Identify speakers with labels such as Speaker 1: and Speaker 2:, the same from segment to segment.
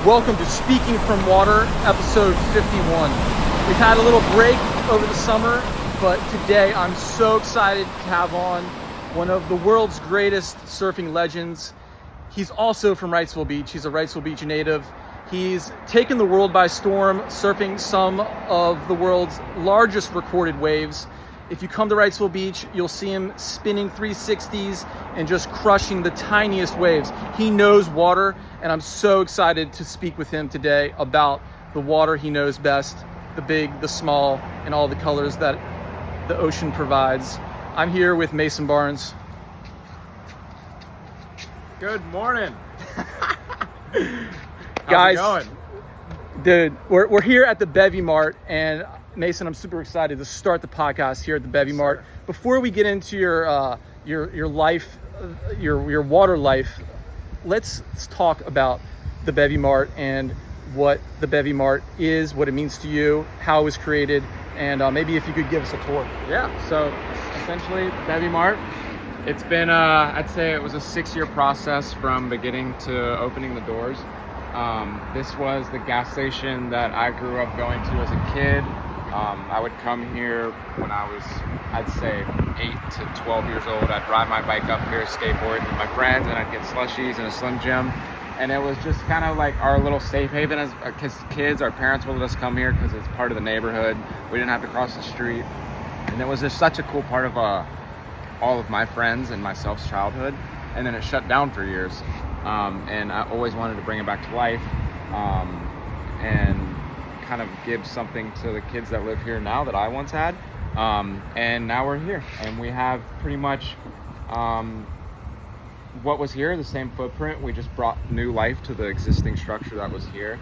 Speaker 1: Welcome to Speaking from Water, episode 51. We've had a little break over the summer, but today I'm so excited to have on one of the world's greatest surfing legends. He's also from Wrightsville Beach. He's a Wrightsville Beach native. He's taken the world by storm, surfing some of the world's largest recorded waves. If you come to Wrightsville Beach, you'll see him spinning 360s and just crushing the tiniest waves. He knows water, and I'm so excited to speak with him today about the water he knows best, the big, the small, and all the colors that the ocean provides. I'm here with Mason Barnes.
Speaker 2: Good morning.
Speaker 1: Guys,
Speaker 2: how's it going?
Speaker 1: Dude, we're here at the Bevy Mart, and Mason, I'm super excited to start the podcast here at the Bevy Mart. Before we get into your life, your water life, let's talk about the Bevy Mart and what the Bevy Mart is, what it means to you, how it was created, and maybe if you could give us a tour.
Speaker 2: Yeah, so essentially Bevy Mart, it's been, I'd say it was a 6-year process from beginning to opening the doors. This was the gas station that I grew up going to as a kid. I would come here when I was, I'd say, 8 to 12 years old. I'd ride my bike up here, skateboard with my friends, and I'd get slushies and a Slim Jim. And it was just kind of like our little safe haven as kids. Our parents would let us come here because it's part of the neighborhood. We didn't have to cross the street. And it was just such a cool part of all of my friends and myself's childhood. And then it shut down for years. And I always wanted to bring it back to life. And kind of give something to the kids that live here now that I once had, and now we're here and we have pretty much what was here, the same footprint. We just brought new life to the existing structure that was here,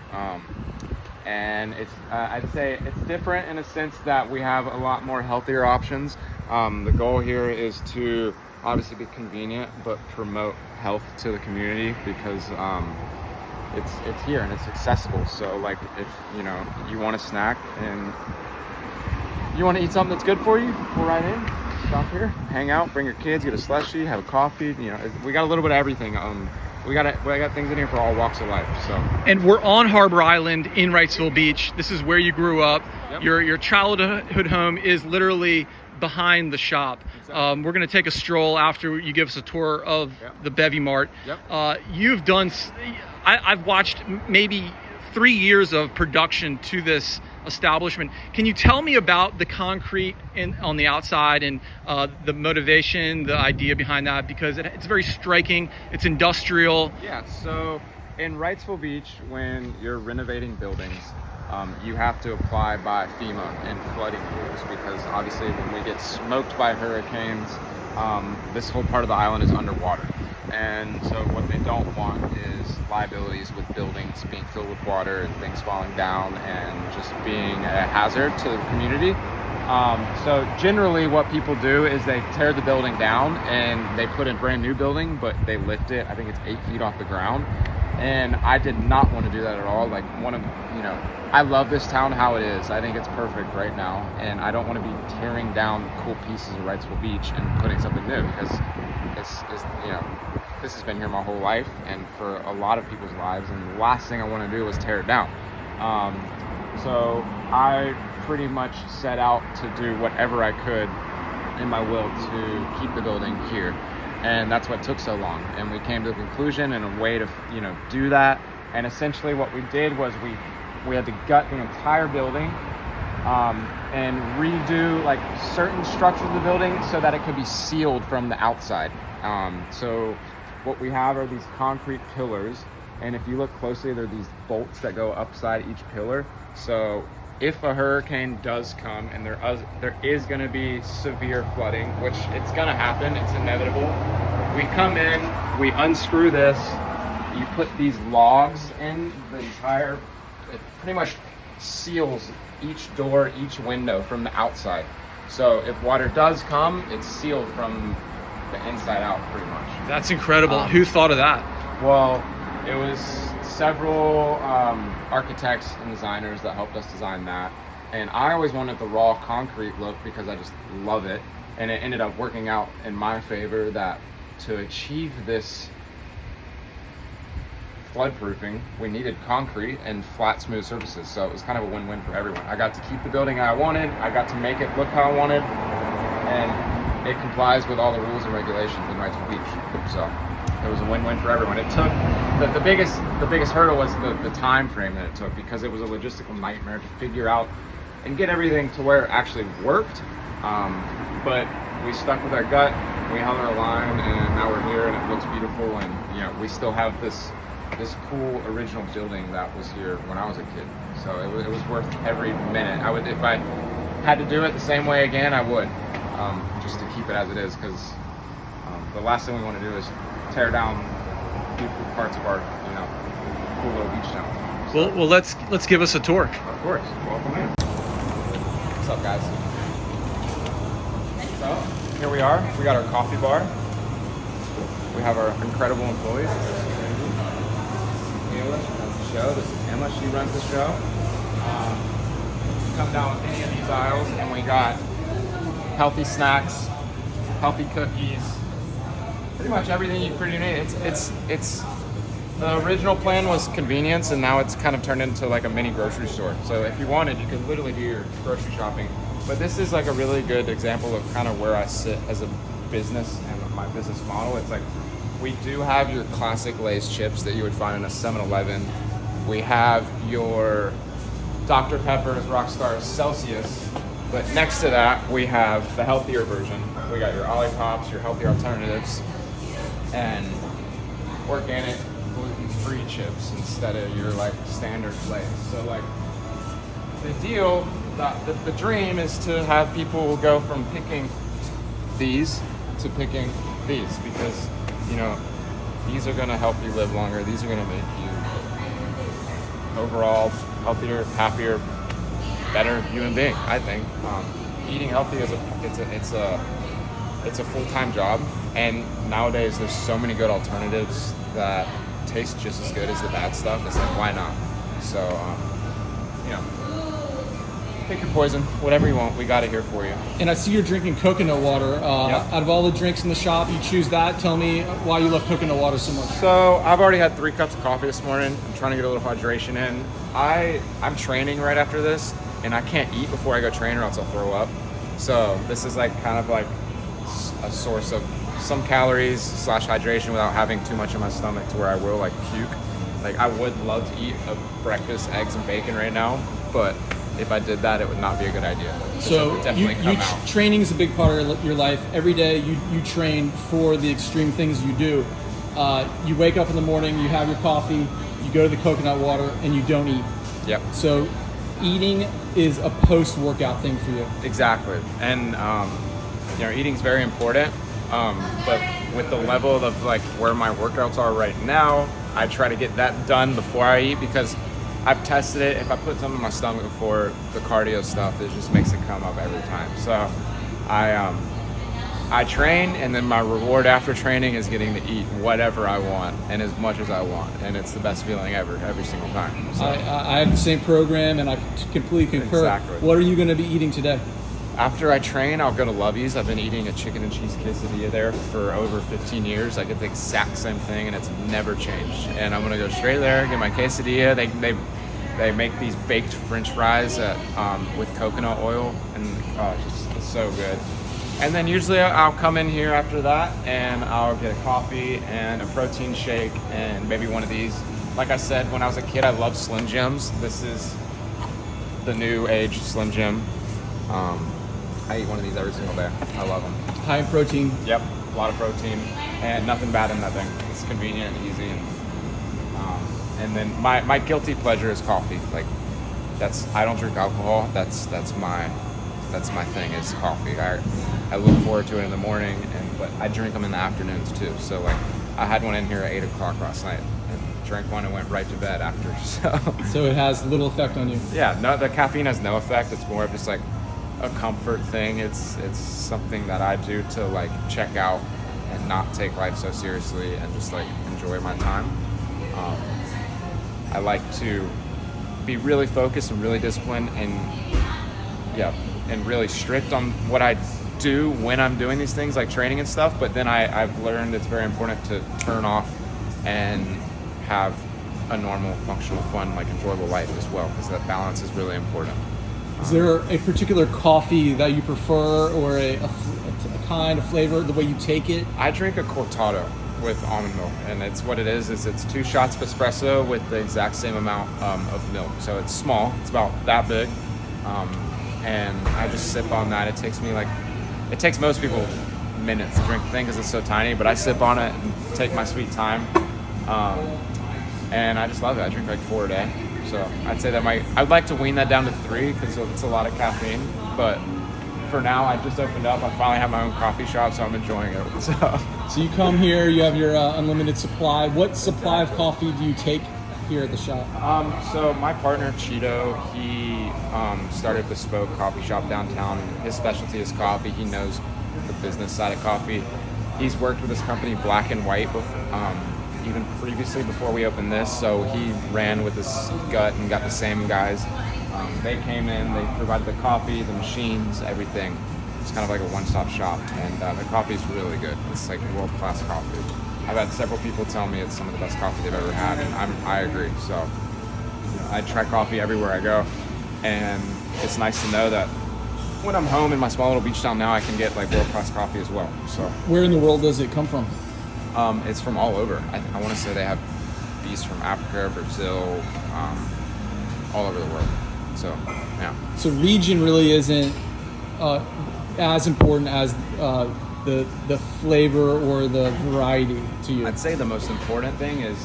Speaker 2: and it's I'd say it's different in a sense that we have a lot more healthier options. The goal here is to obviously be convenient but promote health to the community because it's here and it's accessible. So like if you want a snack and you want to eat something that's good for you, pull right in, stop here, hang out, bring your kids, get a slushie, have a coffee. We got a little bit of everything. We got things in here for all walks of life. So,
Speaker 1: and we're on Harbor Island in Wrightsville Beach. This is where you grew up. Yep. Your childhood home is literally behind the shop. Exactly. We're going to take a stroll after you give us a tour of the Bevy Mart. Yep. You've done, I've watched maybe 3 years of production to this establishment. Can you tell me about the concrete on the outside and the motivation, the idea behind that? Because it's very striking. It's industrial.
Speaker 2: Yeah, so in Wrightsville Beach, when you're renovating buildings, you have to apply by FEMA and flooding rules because obviously when we get smoked by hurricanes, this whole part of the island is underwater. And so what they don't want is liabilities with buildings being filled with water and things falling down and just being a hazard to the community. So generally what people do is they tear the building down and they put in a brand new building, but they lift it, I think it's 8 feet off the ground. And I did not want to do that at all. Like I love this town how it is. I think it's perfect right now. And I don't want to be tearing down cool pieces of Wrightsville Beach and putting something new because this has been here my whole life and for a lot of people's lives. And the last thing I want to do is tear it down. So I pretty much set out to do whatever I could in my will to keep the building here. And that's what took so long. And we came to the conclusion and a way to, do that. And essentially what we did was we had to gut the entire building and redo like certain structures of the building so that it could be sealed from the outside. So what we have are these concrete pillars. And if you look closely, there are these bolts that go upside each pillar. So if a hurricane does come and there is going to be severe flooding, which it's going to happen, it's inevitable. We come in, we unscrew this, you put these logs in the entire, it pretty much seals each door, each window from the outside. So if water does come, it's sealed from the inside out pretty much.
Speaker 1: That's incredible. Who thought of that?
Speaker 2: Well, it was several architects and designers that helped us design that. And I always wanted the raw concrete look because I just love it. And it ended up working out in my favor that to achieve this floodproofing, we needed concrete and flat, smooth surfaces. So it was kind of a win-win for everyone. I got to keep the building I wanted. I got to make it look how I wanted, and it complies with all the rules and regulations in Wrightsville Beach. So it was a win-win for everyone. It took the biggest hurdle was the time frame that it took, because it was a logistical nightmare to figure out and get everything to where it actually worked. But we stuck with our gut, we held our line, and now we're here, and it looks beautiful. And you know, we still have this cool original building that was here when I was a kid. So it was worth every minute. I would, if I had to do it the same way again, I would, just to keep it as it is, because the last thing we want to do is tear down beautiful parts of our, you know, cool little beach town. So,
Speaker 1: Well, let's give us a tour.
Speaker 2: of course, welcome in. What's up, guys? So here we are. We got our coffee bar. We have our incredible employees. Mila, she runs the show. This is Emma. She runs the show. Come down any of these aisles, and we got healthy snacks, healthy cookies, pretty much everything you pretty need. It's the original plan was convenience, and now it's kind of turned into like a mini grocery store. So if you wanted, you could literally do your grocery shopping. But this is like a really good example of kind of where I sit as a business and my business model. It's like, we do have your classic Lay's chips that you would find in a 7-Eleven. We have your Dr. Pepper's Rockstar Celsius, but next to that we have the healthier version. We got your Olippops, your healthier alternatives, and organic gluten-free chips instead of your like standard Lay's. So like the deal, the dream is to have people go from picking these to picking these, because you know, these are gonna help you live longer. These are gonna make you overall healthier, happier, better human being. I think eating healthy is it's a full-time job, and nowadays there's so many good alternatives that taste just as good as the bad stuff. It's like, why not? So you know, pick your poison, whatever you want. We got it here for you.
Speaker 1: And I see you're drinking coconut water.
Speaker 2: Yep.
Speaker 1: Out of all the drinks in the shop, you choose that. Tell me why you love coconut water so much.
Speaker 2: So I've already had 3 cups of coffee this morning. I'm trying to get a little hydration in. I'm training right after this, and I can't eat before I go train or else I'll throw up. So this is like kind of like a source of some calories / hydration without having too much in my stomach to where I will like puke. Like, I would love to eat a breakfast, eggs and bacon right now, but if I did that, it would not be a good idea.
Speaker 1: So training is a big part of your life. Every day you train for the extreme things you do. You wake up in the morning, you have your coffee, you go to the coconut water, and you don't eat.
Speaker 2: Yep.
Speaker 1: So eating is a post-workout thing for you.
Speaker 2: Exactly. And you know, eating's very important. But with the level of like where my workouts are right now, I try to get that done before I eat, because I've tested it. If I put something in my stomach before the cardio stuff, it just makes it come up every time. So I train, and then my reward after training is getting to eat whatever I want and as much as I want, and it's the best feeling ever, every single time. So,
Speaker 1: I have the same program, and I completely concur.
Speaker 2: Exactly.
Speaker 1: What are you going to be eating today?
Speaker 2: After I train, I'll go to Lovey's. I've been eating a chicken and cheese quesadilla there for over 15 years. I get the exact same thing, and it's never changed. And I'm gonna go straight there, get my quesadilla. They make these baked French fries with coconut oil, and it's so good. And then usually I'll come in here after that, and I'll get a coffee and a protein shake and maybe one of these. Like I said, when I was a kid, I loved Slim Jims. This is the new age Slim Jim. I eat one of these every single day. I love them.
Speaker 1: High in protein.
Speaker 2: Yep, a lot of protein, and nothing bad in that thing. It's convenient and easy. And then my guilty pleasure is coffee. Like, I don't drink alcohol. That's my thing is coffee. I look forward to it in the morning, but I drink them in the afternoons too. So like, I had one in here at 8 o'clock last night, and drank one and went right to bed after.
Speaker 1: So it has little effect on you.
Speaker 2: Yeah, no, the caffeine has no effect. It's more of just like a comfort thing. It's something that I do to like check out and not take life so seriously and just like enjoy my time. I like to be really focused and really disciplined and really strict on what I do when I'm doing these things like training and stuff, but then I've learned it's very important to turn off and have a normal, functional, fun, like enjoyable life as well, because that balance is really important.
Speaker 1: Is there a particular coffee that you prefer, or a kind of flavor, the way you take it?
Speaker 2: I drink a cortado with almond milk, and it's what it is it's 2 shots of espresso with the exact same amount of milk. So it's small, it's about that big, and I just sip on that. It takes most people minutes to drink the thing because it's so tiny, but I sip on it and take my sweet time, and I just love it. I drink like 4 a day, so I'd say that I'd like to wean that down to 3 because it's a lot of caffeine, but for now I just opened up. I finally have my own coffee shop, so I'm enjoying it.
Speaker 1: So you come here, you have your unlimited supply. What supply of coffee do you take here at the shop?
Speaker 2: So my partner Cheeto, he started a bespoke coffee shop downtown. His specialty is coffee. He knows the business side of coffee. He's worked with this company Black and White even previously before we opened this, so he ran with this gut and got the same guys. They came in, they provided the coffee, the machines, everything. It's kind of like a one-stop shop, and the coffee is really good. It's like world-class coffee. I've had several people tell me it's some of the best coffee they've ever had, and I agree. So I try coffee everywhere I go, and it's nice to know that when I'm home in my small little beach town now, I can get like world-class coffee as well. So
Speaker 1: where in the world does it come from?
Speaker 2: It's from all over. I want to say they have bees from Africa, Brazil, all over the world. So, yeah.
Speaker 1: So region really isn't as important as the flavor or the variety to you?
Speaker 2: I'd say the most important thing is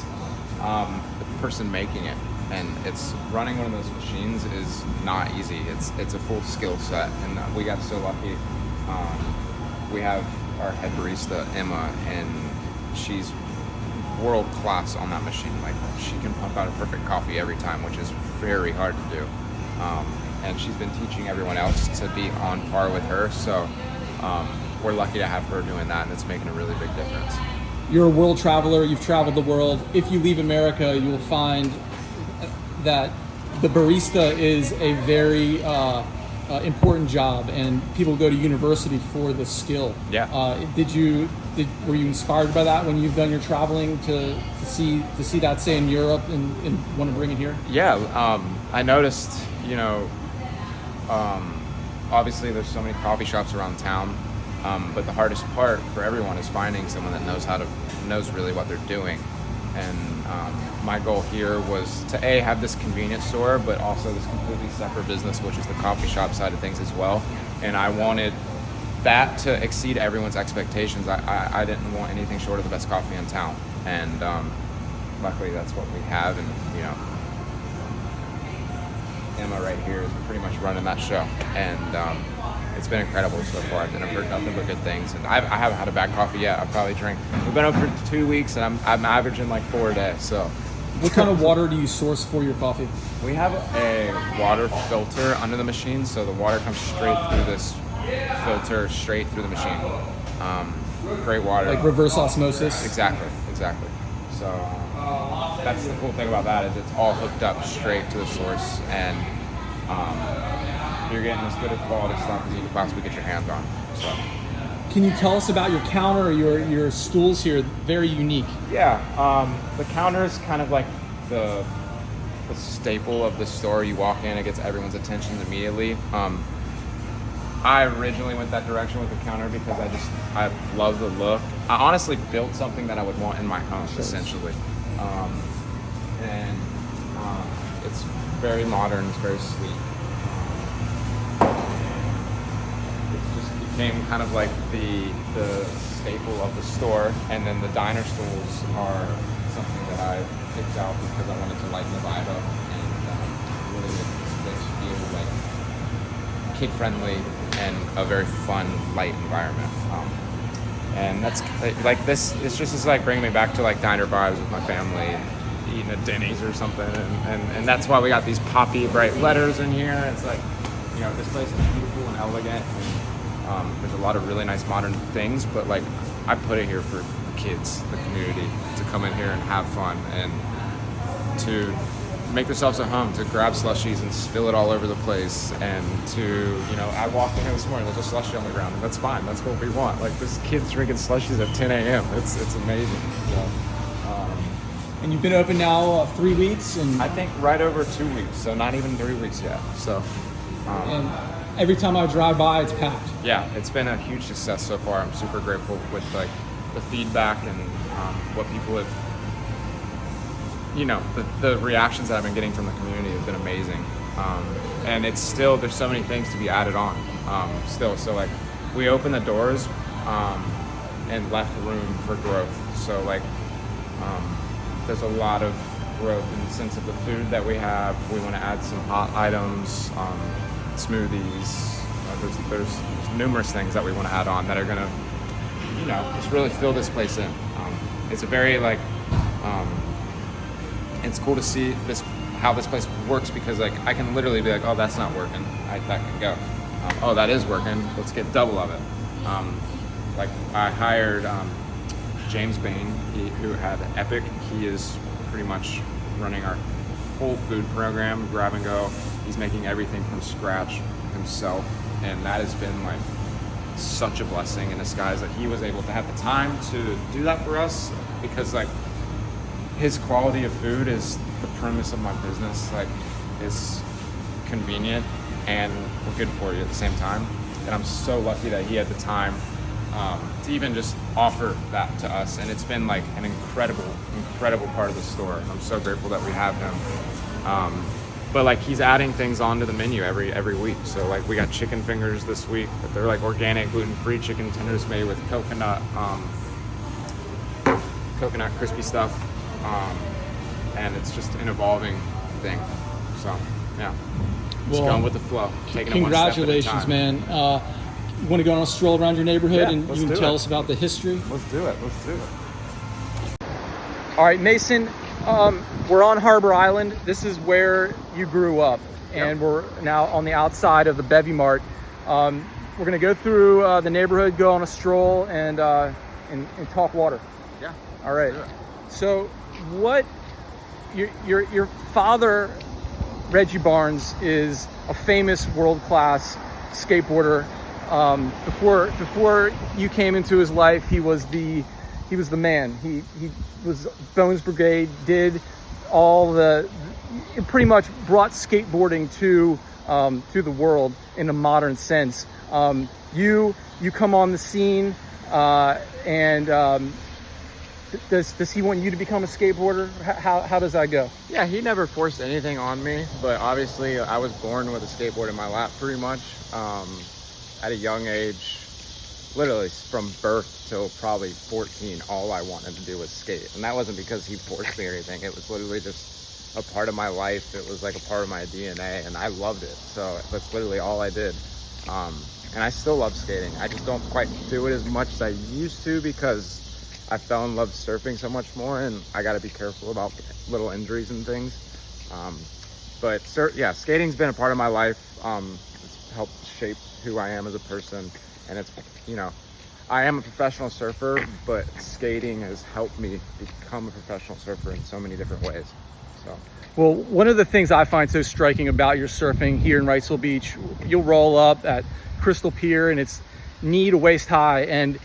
Speaker 2: the person making it. And it's running one of those machines is not easy. It's a full skill set. And we got so lucky. We have our head barista, Emma, and she's world class on that machine. Like, she can pump out a perfect coffee every time, which is very hard to do. And she's been teaching everyone else to be on par with her. So we're lucky to have her doing that, and it's making a really big difference.
Speaker 1: You're a world traveler. You've traveled the world. If you leave America, you will find that the barista is a very important job, and people go to university for the skill.
Speaker 2: Yeah.
Speaker 1: Were you inspired by that when you've done your traveling to see that, say, in Europe and want to bring it here?
Speaker 2: Yeah. I noticed, obviously there's so many coffee shops around town, but the hardest part for everyone is finding someone that knows really what they're doing. And my goal here was to have this convenience store, but also this completely separate business, which is the coffee shop side of things as well. And I wanted that to exceed everyone's expectations. I didn't want anything short of the best coffee in town. And luckily that's what we have. And, Emma right here is pretty much running that show. And it's been incredible so far. I've heard nothing but good things. And I haven't had a bad coffee yet. We've been open for 2 weeks, and I'm averaging like 4 a day. So,
Speaker 1: what kind of water do you source for your coffee?
Speaker 2: We have a water filter under the machine, so the water comes straight through this filter, straight through the machine. Great water.
Speaker 1: Like reverse osmosis?
Speaker 2: Exactly. So that's the cool thing about that, is it's all hooked up straight to the source, and you're getting as good a quality stuff as you can possibly get your hands on. So,
Speaker 1: can you tell us about your counter, your stools here? Very unique.
Speaker 2: Yeah, the counter is kind of like the staple of the store. You walk in, it gets everyone's attention immediately. I originally went that direction with the counter because I love the look. I honestly built something that I would want in my home, essentially. And it's very modern, it's very sweet. Became kind of like the staple of the store, and then the diner stools are something that I picked out because I wanted to lighten the vibe up and really make this place feel like kid friendly and a very fun, light environment. And that's like this. It's just like bringing me back to like diner vibes with my family, eating at Denny's or something, and that's why we got these poppy bright letters in here. It's like, this place is beautiful and elegant. There's a lot of really nice modern things, but like I put it here for the kids, the community, to come in here and have fun and to make themselves at home, to grab slushies and spill it all over the place, and to, I walked in here this morning, there's a slushie on the ground, and that's fine, that's what we want. Like, this kid's drinking slushies at 10 a.m. It's amazing. So,
Speaker 1: And you've been open now 3 weeks, and
Speaker 2: I think right over 2 weeks, so not even 3 weeks yet. So,
Speaker 1: and every time I drive by, it's packed.
Speaker 2: yeah, it's been a huge success so far. I'm super grateful with like the feedback and what people have, the reactions that I've been getting from the community have been amazing. And it's still, there's so many things to be added on still. So like we opened the doors and left room for growth. So like there's a lot of growth in the sense of the food that we have. We want to add some hot items, smoothies. There's numerous things that we want to add on that are going to, just really fill this place in. It's a very like, it's cool to see how this place works, because like I can literally be like, oh, that's not working, that can go. Oh, that is working, let's get double of it. Like I hired James Bain, who had Epic. He is pretty much running our whole food program, grab and go. He's making everything from scratch himself, and that has been like such a blessing in disguise that he was able to have the time to do that for us, because like his quality of food is the premise of my business. Like it's convenient and good for you at the same time, and I'm so lucky that he had the time to even just offer that to us, and it's been like an incredible part of the store. I'm so grateful that we have him. But like he's adding things onto the menu every week. So like we got chicken fingers this week, but they're like organic, gluten-free chicken tenders made with coconut crispy stuff, and it's just an evolving thing. So yeah, just going with the flow.
Speaker 1: Congratulations, man. You want to go on a stroll around your neighborhood and you can tell us about the history?
Speaker 2: Let's do it.
Speaker 1: All right, Mason, we're on Harbor Island. This is where you grew up, and we're now on the outside of the Bevy Mart. We're going to go through the neighborhood, go on a stroll, and talk water.
Speaker 2: Yeah.
Speaker 1: All right. So, your father, Reggie Barnes, is a famous world-class skateboarder. Before you came into his life, he was the man. He was Bones Brigade, did pretty much brought skateboarding to the world in a modern sense. You come on the scene, and does he want you to become a skateboarder? How does that go?
Speaker 2: Yeah, he never forced anything on me, but obviously I was born with a skateboard in my lap pretty much. At a young age, literally from birth till probably 14, all I wanted to do was skate. And that wasn't because he forced me or anything. It was literally just a part of my life. It was like a part of my DNA, and I loved it. So that's literally all I did. And I still love skating. I just don't quite do it as much as I used to, because I fell in love surfing so much more, and I got to be careful about little injuries and things. But skating's been a part of my life. It's helped shape who I am as a person, and it's, I am a professional surfer, but skating has helped me become a professional surfer in so many different ways. So,
Speaker 1: well, one of the things I find so striking about your surfing here in Wrightsville Beach, you'll roll up at Crystal Pier and it's knee to waist high, and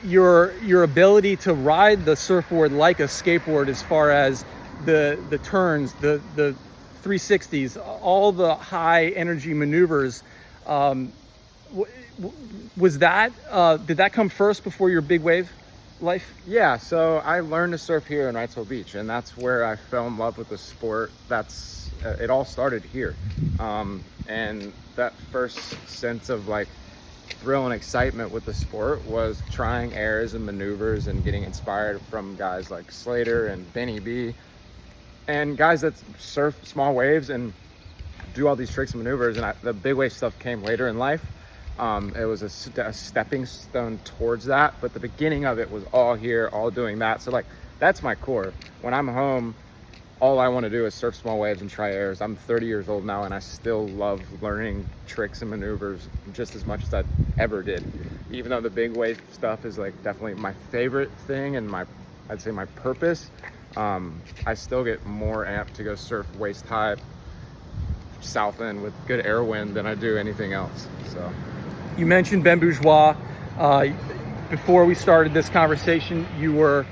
Speaker 1: your ability to ride the surfboard like a skateboard, as far as the turns, the 360s, all the high energy maneuvers. Was that did that come first before your big wave life?
Speaker 2: Yeah, so I learned to surf here in Wrightsville Beach, and that's where I fell in love with the sport. It all started here, and that first sense of like thrill and excitement with the sport was trying airs and maneuvers and getting inspired from guys like Slater and Benny B, and guys that surf small waves and do all these tricks and maneuvers. And the big wave stuff came later in life. It was a stepping stone towards that, but the beginning of it was all here, all doing that. So like, that's my core. When I'm home, all I want to do is surf small waves and try airs. I'm 30 years old now, and I still love learning tricks and maneuvers just as much as I ever did. Even though the big wave stuff is like definitely my favorite thing and I'd say my purpose, I still get more amped to go surf waist high south end with good air wind than I do anything else. So
Speaker 1: you mentioned Ben Bourgeois. Before we started this conversation, you were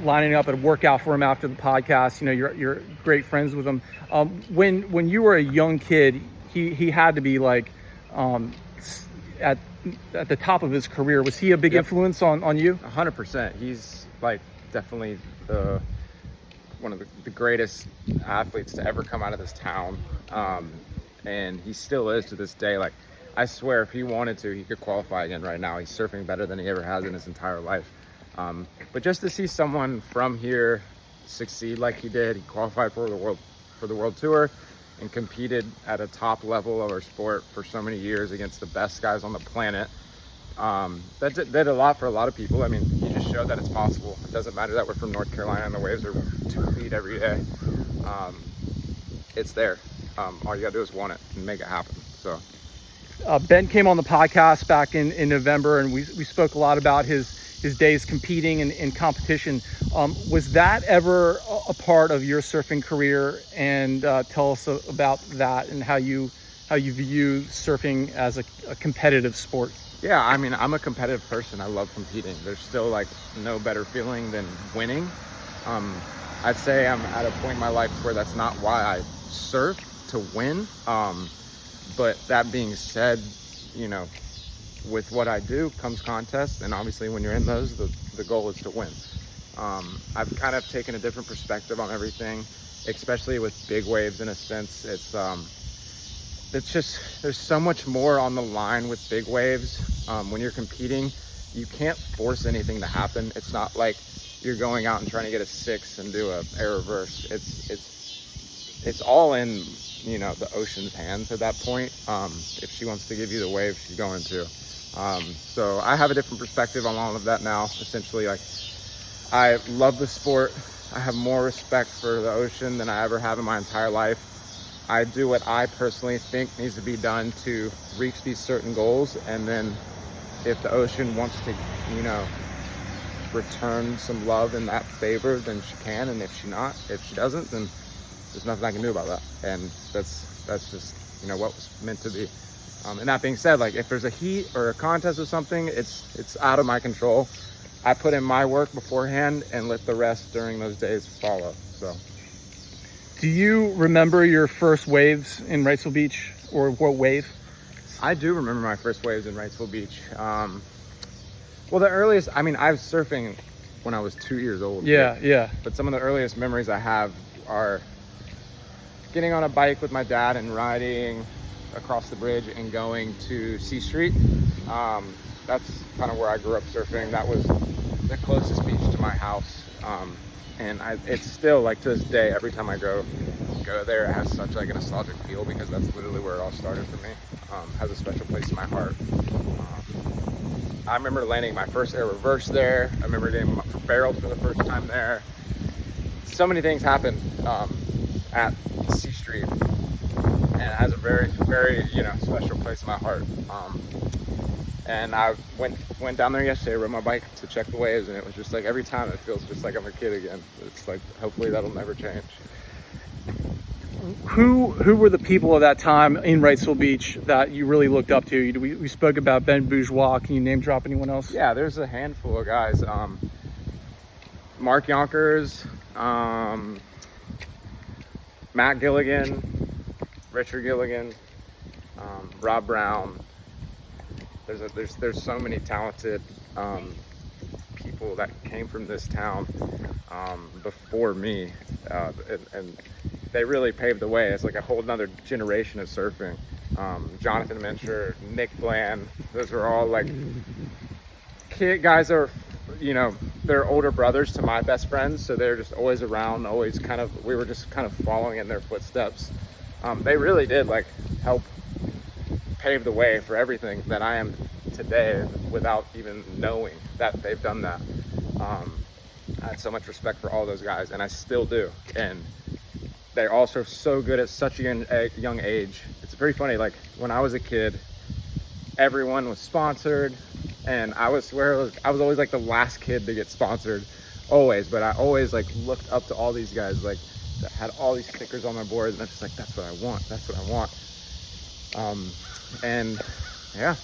Speaker 1: lining up a workout for him after the podcast. You know, you're great friends with him. When you were a young kid, he had to be like at the top of his career. Was he a big influence on you?
Speaker 2: 100%. He's like definitely one of the greatest athletes to ever come out of this town, and he still is to this day. Like, I swear, if he wanted to, he could qualify again right now. He's surfing better than he ever has in his entire life. But just to see someone from here succeed like he did, he qualified for the world tour and competed at a top level of our sport for so many years against the best guys on the planet. That did a lot for a lot of people. I mean, he just showed that it's possible. It doesn't matter that we're from North Carolina and the waves are 2 feet every day. It's there. All you gotta do is want it and make it happen. So
Speaker 1: Ben came on the podcast back in November, and we spoke a lot about his days competing in competition. Was that ever a part of your surfing career? And tell us about that and how you view surfing as a competitive sport.
Speaker 2: Yeah, I mean, I'm a competitive person. I love competing. There's still like no better feeling than winning. I'd say I'm at a point in my life where that's not why I surf, to win. But that being said, you know, with what I do comes contests, and obviously when you're in those, the goal is to win. I've kind of taken a different perspective on everything, especially with big waves. In a sense, it's just, there's so much more on the line with big waves. When you're competing, you can't force anything to happen. It's not like you're going out and trying to get a 6 and do a air reverse. It's all in, you know, the ocean's hands at that point. If she wants to give you the wave, she's going to. So I have a different perspective on all of that now. Essentially, like, I love the sport. I have more respect for the ocean than I ever have in my entire life. I do what I personally think needs to be done to reach these certain goals, and then if the ocean wants to, you know, return some love in that favor, then she can, and if she doesn't, then there's nothing I can do about that. And that's just, you know, what was meant to be. And that being said, like, if there's a heat or a contest or something, it's out of my control. I put in my work beforehand and let the rest during those days follow. So,
Speaker 1: do you remember your first waves in Wrightsville Beach, or what wave?
Speaker 2: I do remember my first waves in Wrightsville Beach. Well, the earliest, I mean, I was surfing when I was 2 years old.
Speaker 1: Yeah.
Speaker 2: But some of the earliest memories I have are getting on a bike with my dad and riding across the bridge and going to C Street. That's kind of where I grew up surfing. That was the closest beach to my house. And it's still, like, to this day, every time I go there, it has such like a nostalgic feel, because that's literally where it all started for me. Has a special place in my heart. I remember landing my first air reverse there. I remember getting barreled for the first time there. So many things happened at C Street, and it has a very, very, you know, special place in my heart. And I went down there yesterday, rode my bike to check the waves, and it was just like, every time it feels just like I'm a kid again. It's like, hopefully that'll never change.
Speaker 1: Who were the people of that time in Wrightsville Beach that you really looked up to? We spoke about Ben Bourgeois. Can you name drop anyone else?
Speaker 2: Yeah, there's a handful of guys. Mark Yonkers, Matt Gilligan, Richard Gilligan, Rob Brown. There's so many talented people that came from this town before me, and they really paved the way. It's like a whole nother generation of surfing. Jonathan Mincher, Nick Bland, those are all like guys that are, you know, they're older brothers to my best friends, so they're just always around, always kind of, we were just kind of following in their footsteps. They really did like help pave the way for everything that I am today without even knowing that they've done that. I had so much respect for all those guys, and I still do. And they're also so good at such a young age. It's very funny, like when I was a kid, everyone was sponsored, and I was always like the last kid to get sponsored, always. But I always like looked up to all these guys, like that had all these stickers on my board, and I'm just like, that's what I want. That's what I want. And yeah,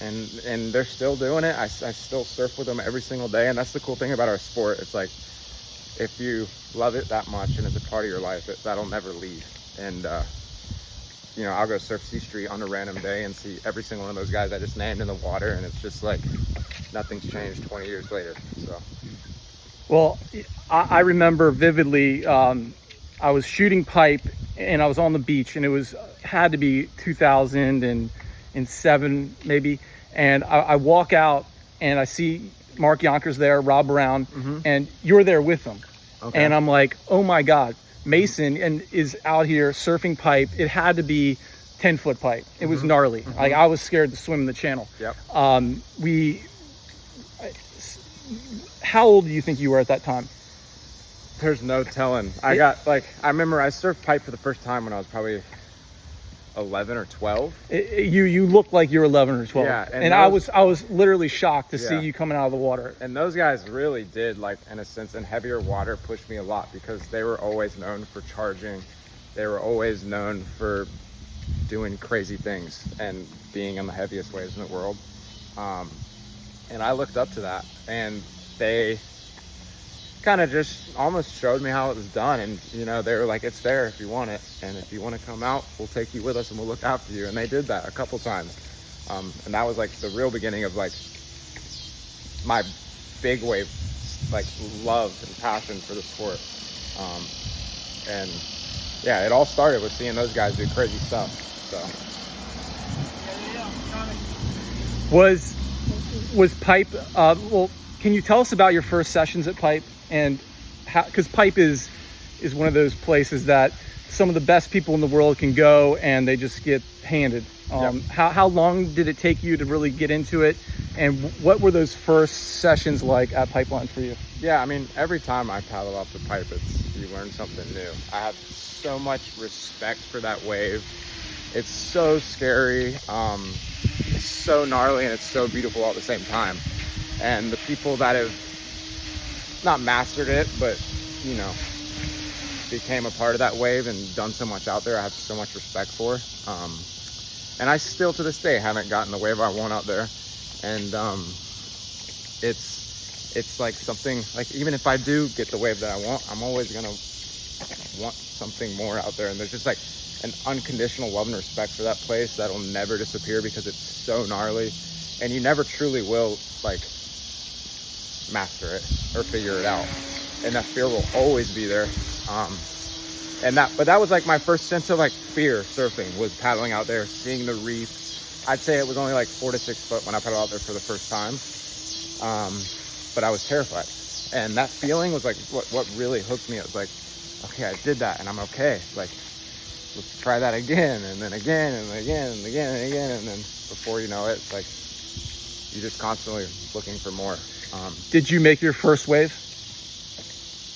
Speaker 2: and they're still doing it. I still surf with them every single day, and that's the cool thing about our sport. It's like if you love it that much and it's a part of your life, that'll never leave. And you know, I'll go surf C Street on a random day and see every single one of those guys I just named in the water, and it's just like nothing's changed 20 years later. So, well,
Speaker 1: I remember vividly, I was shooting pipe and I was on the beach, and it had to be 2007 maybe, and I walk out and I see Mark Yonkers there, Rob Brown, and you're there with them. Okay. And I'm like, oh my God, Mason is out here surfing pipe. It had to be 10-foot pipe. It was gnarly. Like, I was scared to swim in the channel.
Speaker 2: Yep.
Speaker 1: How old do you think you were at that time?
Speaker 2: There's no telling. I remember I surfed pipe for the first time when I was probably 11 or 12.
Speaker 1: You looked like you were 11 or 12.
Speaker 2: Yeah,
Speaker 1: and I was literally shocked to see you coming out of the water.
Speaker 2: And those guys really did, like, in a sense, in heavier water, push me a lot, because they were always known for charging. They were always known for doing crazy things and being in the heaviest waves in the world. And I looked up to that, and they kind of just almost showed me how it was done. And, you know, they were like, it's there if you want it, and if you want to come out, we'll take you with us and we'll look after you. And they did that a couple times. And that was like the real beginning of like my big wave, like, love and passion for the sport. And yeah, it all started with seeing those guys do crazy stuff. So
Speaker 1: was pipe, well, can you tell us about your first sessions at pipe, and how, because pipe is one of those places that some of the best people in the world can go and they just get handed.
Speaker 2: Yep.
Speaker 1: How long did it take you to really get into it, and what were those first sessions like at Pipeline for you?
Speaker 2: Yeah, I mean, every time I paddle off the pipe, you learn something new. I have so much respect for that wave. It's so scary, it's so gnarly, and it's so beautiful all at the same time. And the people that have not mastered it, but, you know, became a part of that wave and done so much out there, I have so much respect for. And I still, to this day, haven't gotten the wave I want out there. And it's like something, like, even if I do get the wave that I want, I'm always gonna want something more out there. And there's just like an unconditional love and respect for that place that'll never disappear, because it's so gnarly, and you never truly will, like, master it or figure it out, and that fear will always be there. But that was like my first sense of like fear surfing, was paddling out there, seeing the reef. I'd say it was only like 4 to 6 foot when I paddled out there for the first time, but I was terrified, and that feeling was like what really hooked me. It was like, okay, I did that and I'm okay, like, let's try that again, and then again and again and again and again, and then before you know it, it's like you're just constantly looking for more.
Speaker 1: Did you make your first wave?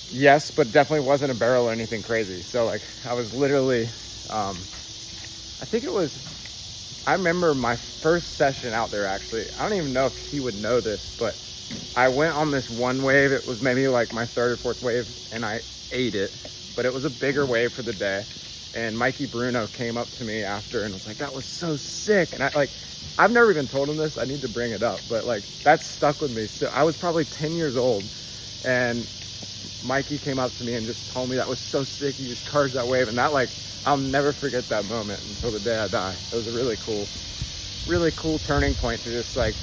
Speaker 2: Yes, but definitely wasn't a barrel or anything crazy. So like, I was literally, I remember my first session out there, actually. I don't even know if he would know this, but I went on this one wave. It was maybe like my 3rd or 4th wave, and I ate it, but it was a bigger wave for the day. And Mikey Bruno came up to me after and was like, that was so sick. And I've never even told him this. I need to bring it up, but like, that stuck with me. So I was probably 10 years old, and Mikey came up to me and just told me that was so sick. You just charged that wave. And that, like, I'll never forget that moment until the day I die. It was a really cool turning point to just like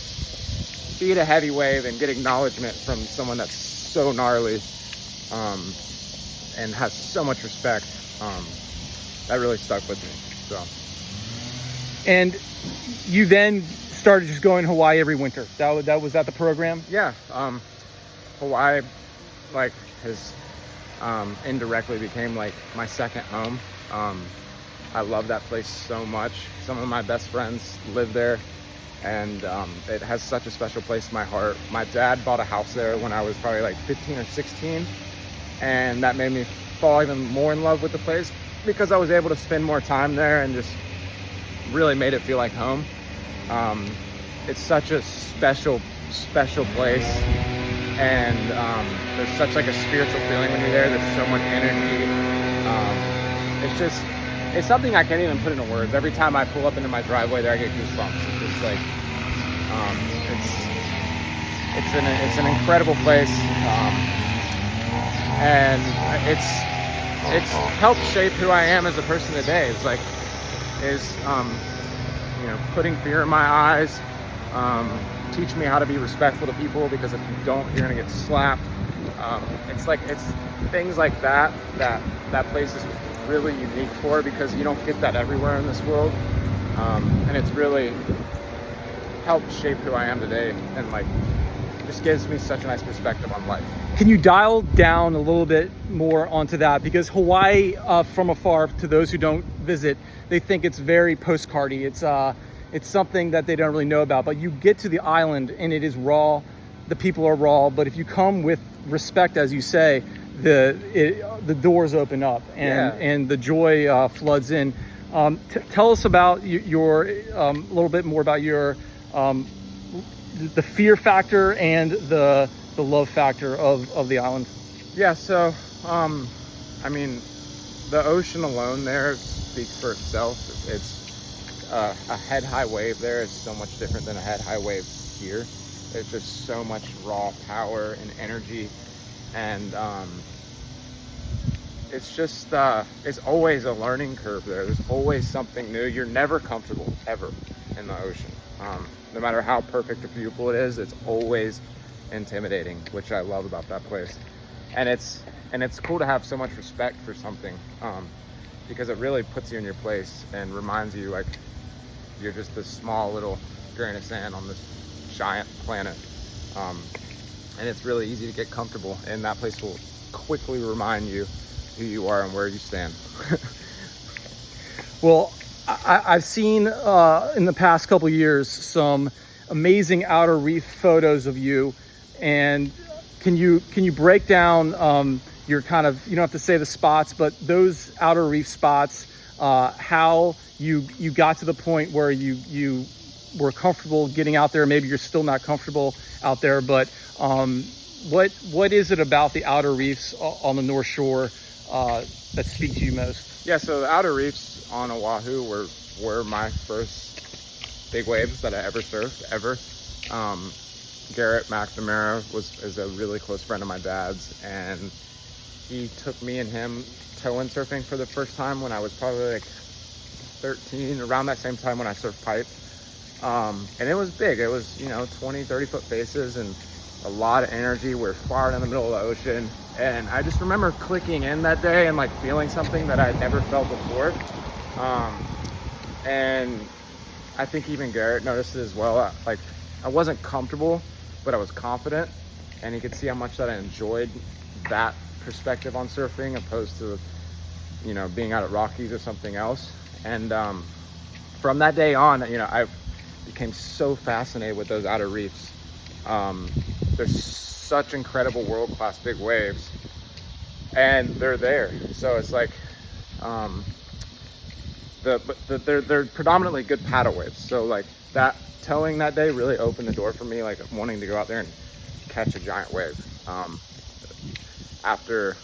Speaker 2: beat a heavy wave and get acknowledgement from someone that's so gnarly, and has so much respect. That really stuck with me. So.
Speaker 1: And you then started just going to Hawaii every winter. That was that the program?
Speaker 2: Yeah. Hawaii, like, has indirectly became like my second home. I love that place so much. Some of my best friends live there, and it has such a special place in my heart. My dad bought a house there when I was probably like 15 or 16, and that made me fall even more in love with the place, because I was able to spend more time there and just really made it feel like home. It's such a special place, and there's such like a spiritual feeling when you're there. There's so much energy. It's something I can't even put into words. Every time I pull up into my driveway there, I get goosebumps. It's just like, it's an incredible place. And it's helped shape who I am as a person today. It's like, putting fear in my eyes, teach me how to be respectful to people, because if you don't, you're gonna get slapped. It's things like that place is really unique for, because you don't get that everywhere in this world. And it's really helped shape who I am today, and like just gives me such a nice perspective on life.
Speaker 1: Can you dial down a little bit more onto that? Because Hawaii, from afar, to those who don't visit, they think it's very postcardy. It's something that they don't really know about. But you get to the island and it is raw. The people are raw. But if you come with respect, as you say, the doors open up and the joy floods in. Tell us about your a little bit more about your the fear factor and the love factor of the island.
Speaker 2: Yeah, so I mean, the ocean alone there speaks for itself. It's a head-high wave there is so much different than a head-high wave here. There's just so much raw power and energy, and it's just it's always a learning curve there. There's always something new. You're never comfortable ever in the ocean. No matter how perfect or beautiful it is, it's always intimidating, which I love about that place. And it's cool to have so much respect for something, because it really puts you in your place and reminds you like you're just this small little grain of sand on this giant planet. And it's really easy to get comfortable, and that place will quickly remind you who you are and where you stand.
Speaker 1: Well, I've seen in the past couple years some amazing outer reef photos of you, and can you break down your kind of, you don't have to say the spots, but those outer reef spots, how you got to the point where you were comfortable getting out there? Maybe you're still not comfortable out there, but what is it about the outer reefs on the North Shore that speak to you most?
Speaker 2: Yeah, so the outer reefs on Oahu were my first big waves that I ever surfed, ever. Garrett McNamara is a really close friend of my dad's, and he took me and him tow-in surfing for the first time when I was probably like 13, around that same time when I surfed pipe. And it was big. It was, 20, 30 foot faces and a lot of energy. We're far in the middle of the ocean. And I just remember clicking in that day and like feeling something that I'd never felt before. And I think even Garrett noticed it as well. I wasn't comfortable, but I was confident, and he could see how much that I enjoyed that perspective on surfing opposed to, being out at Rockies or something else. And from that day on, I became so fascinated with those outer reefs. There's such incredible world-class big waves, and they're there. So it's like they're predominantly good paddle waves. So like that towing that day really opened the door for me, like wanting to go out there and catch a giant wave. After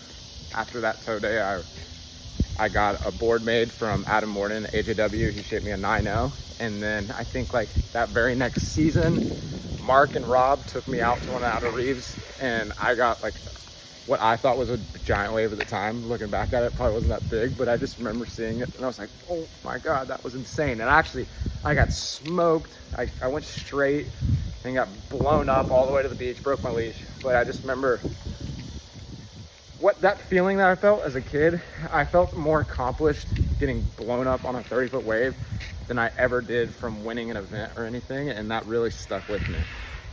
Speaker 2: that tow day, I got a board made from Adam Morton, AJW. He shaped me a 9.0. And then I think like that very next season, Mark and Rob took me out to one of the outer reefs, and I got like what I thought was a giant wave at the time. Looking back at it, probably wasn't that big, but I just remember seeing it and I was like, oh my God, that was insane. And actually I got smoked. I went straight and got blown up all the way to the beach, broke my leash. But I just remember that feeling that I felt as a kid. I felt more accomplished getting blown up on a 30-foot wave than I ever did from winning an event or anything, and that really stuck with me.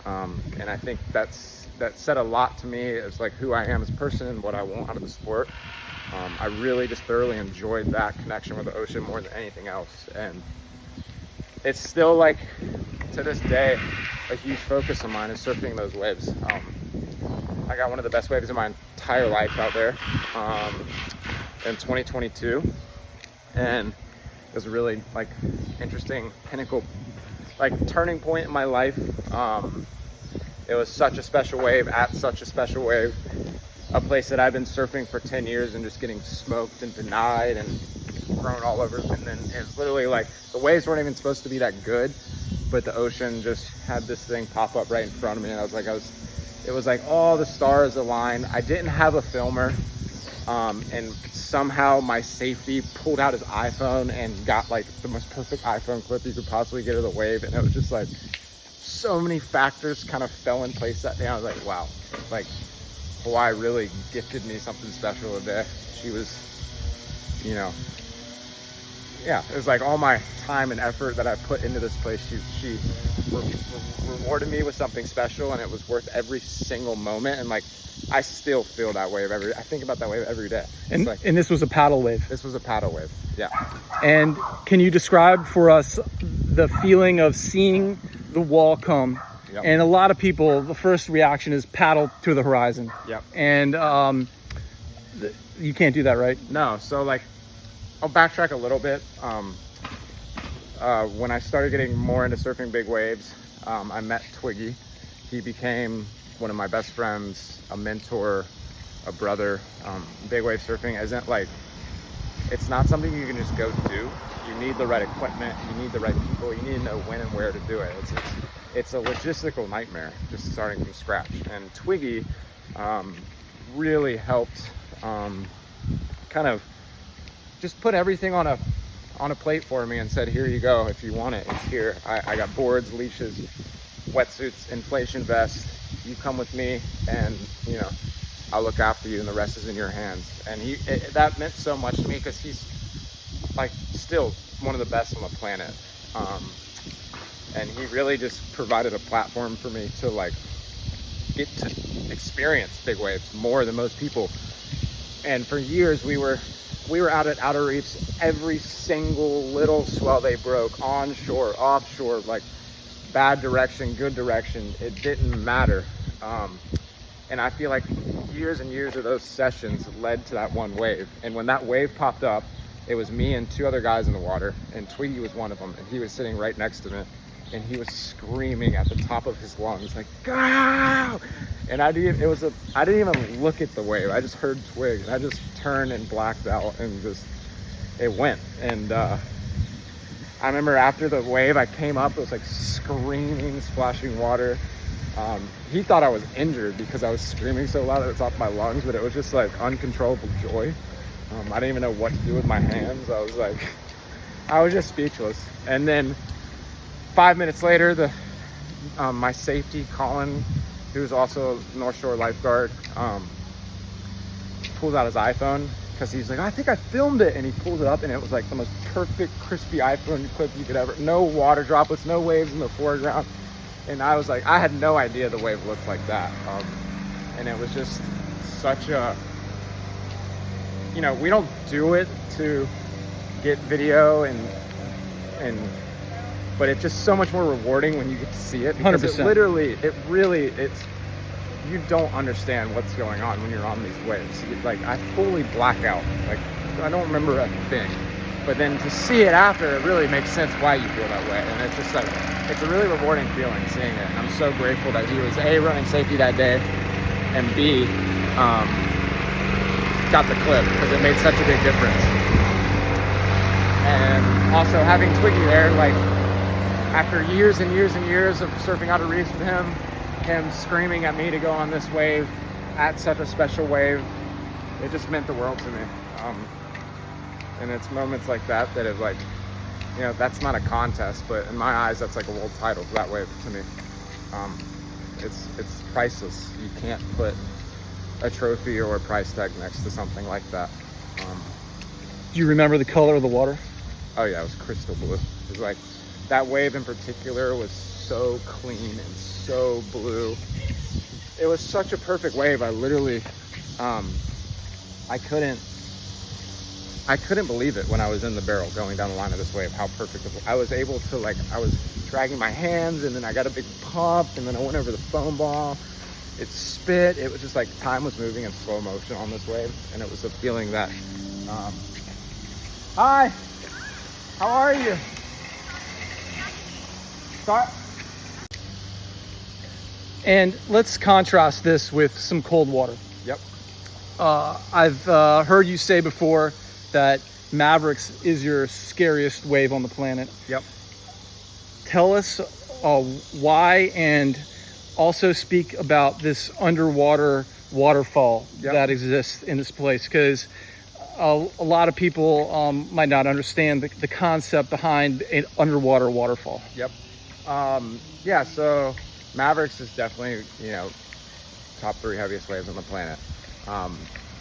Speaker 2: And I think that said a lot to me as like who I am as a person and what I want out of the sport. I really just thoroughly enjoyed that connection with the ocean more than anything else, and it's still like to this day a huge focus of mine is surfing those waves. I got one of the best waves of my entire life out there in 2022, and it was a really like interesting pinnacle, like turning point in my life. It was such a special wave at such a special wave, a place that I've been surfing for 10 years and just getting smoked and denied and thrown all over. And then it's literally like the waves weren't even supposed to be that good, but the ocean just had this thing pop up right in front of me, and it It was like all the stars aligned. I didn't have a filmer, and somehow my safety pulled out his iPhone and got like the most perfect iPhone clip you could possibly get of the wave. And it was just like so many factors kind of fell in place that day. I was like, wow, like Hawaii really gifted me something special today. She was, you know, yeah, it was like all my time and effort that I put into this place. She rewarded me with something special, and it was worth every single moment. And like, I still feel that wave I think about that wave every day.
Speaker 1: And,
Speaker 2: like,
Speaker 1: and this was a paddle wave.
Speaker 2: This was a paddle wave. Yeah.
Speaker 1: And can you describe for us the feeling of seeing the wall come?
Speaker 2: Yep.
Speaker 1: And a lot of people, the first reaction is paddle to the horizon.
Speaker 2: Yep.
Speaker 1: And you can't do that, right?
Speaker 2: No. So like, I'll backtrack a little bit. When I started getting more into surfing big waves, I met Twiggy. He became one of my best friends, a mentor, a brother. Big wave surfing isn't like, it's not something you can just go do. You need the right equipment, you need the right people, you need to know when and where to do it. It's a logistical nightmare, just starting from scratch. And Twiggy really helped kind of just put everything on a plate for me and said, here you go, if you want it, it's here. I got boards, leashes, wetsuits, inflation vest. You come with me, and you know, I'll look after you, and the rest is in your hands. And that meant so much to me, because he's like still one of the best on the planet. And he really just provided a platform for me to like get to experience big waves more than most people. And for years we were out at outer reefs every single little swell they broke, onshore, offshore, like bad direction, good direction, it didn't matter. And I feel like years and years of those sessions led to that one wave. And when that wave popped up, it was me and two other guys in the water, and Twiggy was one of them, and he was sitting right next to me, and he was screaming at the top of his lungs like, "Go!" And I didn't even look at the wave. I just heard Twig, and I just turned and blacked out, and just it went. And I remember after the wave, I came up, it was like screaming, splashing water. He thought I was injured because I was screaming so loud at the top of my lungs, but it was just like uncontrollable joy. I didn't even know what to do with my hands. I was just speechless. And then 5 minutes later, my safety, Colin, who's also a North Shore lifeguard, pulls out his iPhone, because he's like, I think I filmed it. And he pulls it up, and it was like the most perfect, crispy iPhone clip you could ever, no water droplets, no waves in the foreground. And I was like, I had no idea the wave looked like that. And it was just such a, you know, we don't do it to get video but it's just so much more rewarding when you get to see it, because
Speaker 1: 100%.
Speaker 2: it's you don't understand what's going on when you're on these waves. Like, I fully black out, like I don't remember a thing, but then to see it after, it really makes sense why you feel that way. And it's just like, it's a really rewarding feeling seeing it. And I'm so grateful that he was A, running safety that day, and B, got the clip, because it made such a big difference. And also having Twiggy there, like after years and years and years of surfing outer reefs with him screaming at me to go on this wave at such a special wave, it just meant the world to me. And it's moments like that is like, you know, that's not a contest, but in my eyes, that's like a world title, that wave to me. It's priceless. You can't put a trophy or a price tag next to something like that.
Speaker 1: Do you remember the color of the water?
Speaker 2: Oh yeah, it was crystal blue. It was like, that wave in particular was so clean and so blue. It was such a perfect wave. I literally, I couldn't believe it when I was in the barrel going down the line of this wave, how perfect it was. I was able to, like, I was dragging my hands, and then I got a big pump, and then I went over the foam ball. It spit. It was just like time was moving in slow motion on this wave, and it was a feeling that, hi, how are you? Start.
Speaker 1: And let's contrast this with some cold water.
Speaker 2: Yep.
Speaker 1: I've heard you say before that Mavericks is your scariest wave on the planet.
Speaker 2: Yep.
Speaker 1: Tell us why and also speak about this underwater waterfall that exists in this place, because a lot of people might not understand the concept behind an underwater waterfall.
Speaker 2: Yep. Yeah, so Mavericks is definitely, top 3 heaviest waves on the planet. I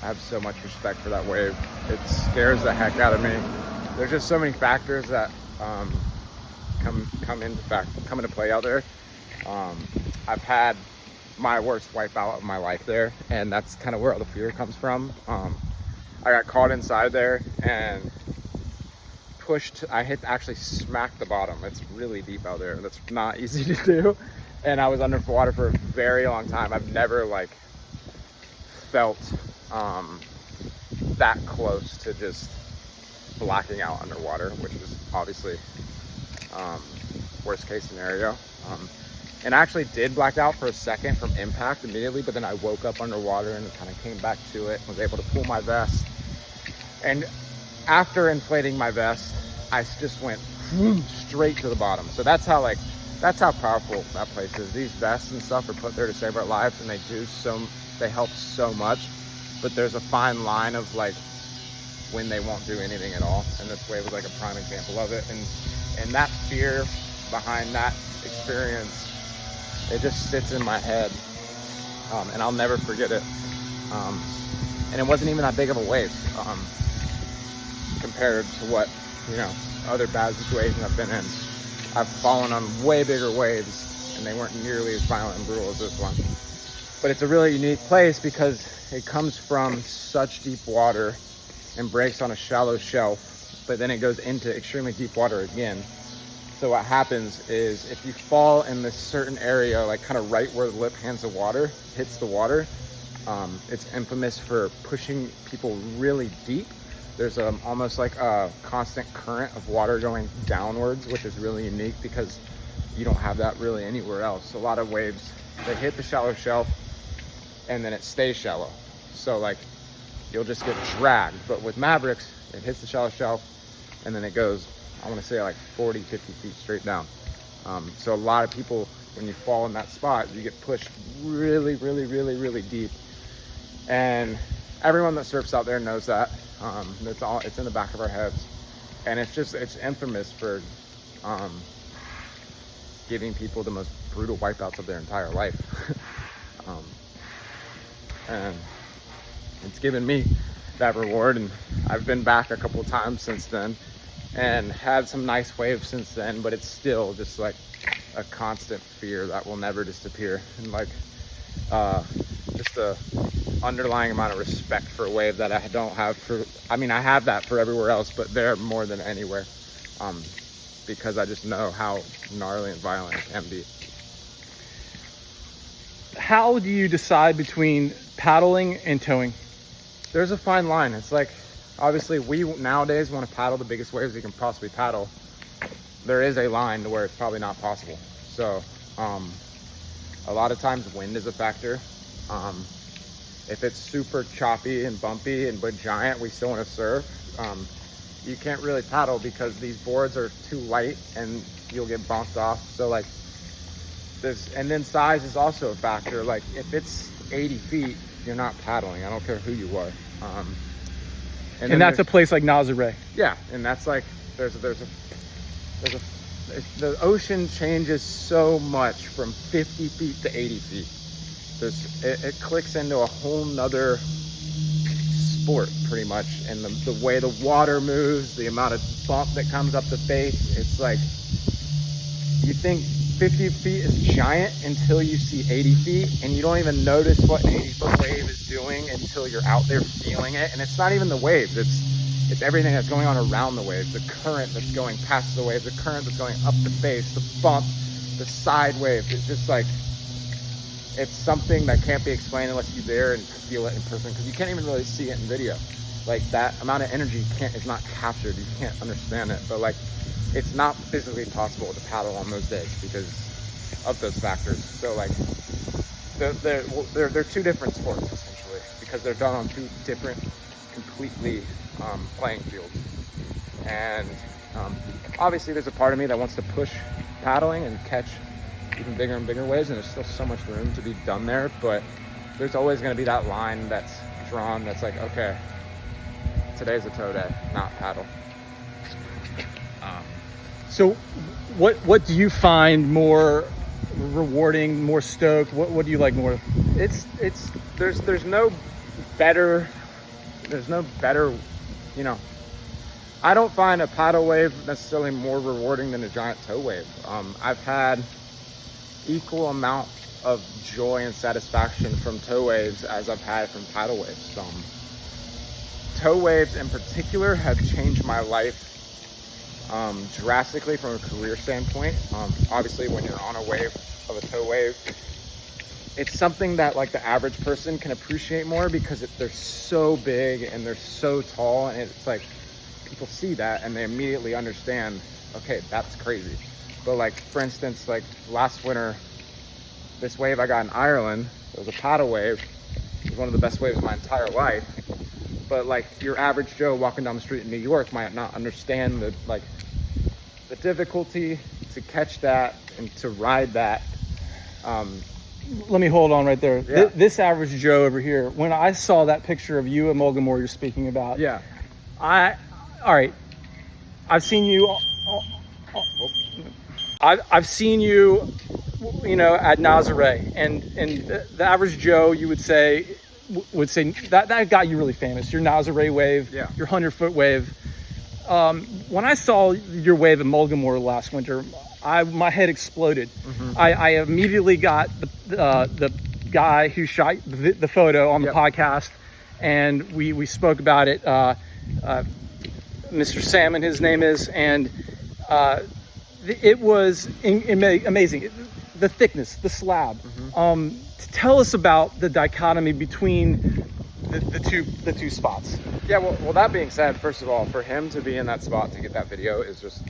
Speaker 2: have so much respect for that wave. It scares the heck out of me. There's just so many factors that come into play out there. I've had my worst wipeout of my life there, and that's kind of where all the fear comes from. I got caught inside there and actually smacked the bottom. It's really deep out there. That's not easy to do. And I was underwater for a very long time. I've never felt that close to just blacking out underwater, which is obviously worst case scenario. And I actually did black out for a second from impact immediately, but then I woke up underwater and kind of came back to it, was able to pull my vest. And after inflating my vest, I just went straight to the bottom. So that's how powerful that place is. These vests and stuff are put there to save our lives, and they help so much. But there's a fine line of when they won't do anything at all. And this wave was a prime example of it. And that fear behind that experience, it just sits in my head, and I'll never forget it. And it wasn't even that big of a wave compared to what other bad situations I've been in. I've fallen on way bigger waves, and they weren't nearly as violent and brutal as this one. But it's a really unique place because it comes from such deep water and breaks on a shallow shelf, but then it goes into extremely deep water again. So what happens is if you fall in this certain area, kind of right where the lip hands of water hits the water, it's infamous for pushing people really deep. There's almost like a constant current of water going downwards, which is really unique because you don't have that really anywhere else. A lot of waves, they hit the shallow shelf and then it stays shallow. So you'll just get dragged. But with Mavericks, it hits the shallow shelf and then it goes, I want to say 40, 50 feet straight down. So a lot of people, when you fall in that spot, you get pushed really, really, really, really deep. And everyone that surfs out there knows that. It's in the back of our heads. And it's infamous for giving people the most brutal wipeouts of their entire life. And it's given me that reward. And I've been back a couple of times since then and had some nice waves since then, but it's still just a constant fear that will never disappear. And just the underlying amount of respect for a wave that I don't have I have that for everywhere else, but there more than anywhere, because I just know how gnarly and violent it can be.
Speaker 1: How do you decide between paddling and towing?
Speaker 2: There's a fine line. It's obviously we nowadays want to paddle the biggest waves we can possibly paddle. There is a line to where it's probably not possible. So a lot of times wind is a factor. If it's super choppy and bumpy but giant, we still want to surf. You can't really paddle because these boards are too light and you'll get bumped off. So and then size is also a factor. If it's 80 feet, you're not paddling. I don't care who you are.
Speaker 1: And that's a place like Nazare.
Speaker 2: Yeah, and that's the ocean changes so much from 50 feet to 80 feet. It clicks into a whole nother sport pretty much, and the way the water moves, the amount of bump that comes up the face, it's you think 50 feet is giant until you see 80 feet, and you don't even notice what an 80-foot wave is doing until you're out there feeling it. And it's not even the waves, it's everything that's going on around the waves, the current that's going past the waves, the current that's going up the face, the bump, the side waves. It's just it's something that can't be explained unless you're there and feel it in person, because you can't even really see it in video. That amount of energy is not captured. You can't understand it. But it's not physically possible to paddle on those days because of those factors. So they're two different sports essentially, because they're done on two different completely playing fields. And obviously there's a part of me that wants to push paddling and catch even bigger and bigger waves, and there's still so much room to be done there, but there's always going to be that line that's drawn that's like, okay, today's a tow day, not paddle.
Speaker 1: So what do you find more rewarding, more stoked? What do you like more?
Speaker 2: There's no better, you know, I don't find a paddle wave necessarily more rewarding than a giant tow wave. I've had equal amount of joy and satisfaction from tow waves as I've had from paddle waves. Tow waves in particular have changed my life drastically from a career standpoint. Obviously, when you're on a wave of a tow wave, it's something that like the average person can appreciate more because they're so big and they're so tall, and it's like people see that and they immediately understand, okay, that's crazy. But like, for instance, like last winter, this wave I got in Ireland, it was a paddle wave. It was one of the best waves of my entire life. But like your average Joe walking down the street in New York might not understand the difficulty to catch that and to ride that.
Speaker 1: Let me hold on right there.
Speaker 2: Yeah.
Speaker 1: This average Joe over here, when I saw that picture of you at Mulgamore you're speaking about,
Speaker 2: Yeah.
Speaker 1: all right, I've seen you. I've seen you, at Nazare, and the average Joe, you would say that got you really famous. Your Nazare wave,
Speaker 2: Yeah.
Speaker 1: your 100-foot wave. When I saw your wave at Mulgamore last winter, my head exploded.
Speaker 2: Mm-hmm.
Speaker 1: I immediately got the guy who shot the photo on the
Speaker 2: Yep.
Speaker 1: podcast, and we spoke about it. Mr. Salmon, his name is, and it was amazing. The thickness, the slab.
Speaker 2: Mm-hmm.
Speaker 1: Tell us about the dichotomy between the two spots.
Speaker 2: Yeah, well, that being said, first of all, for him to be in that spot to get that video is just,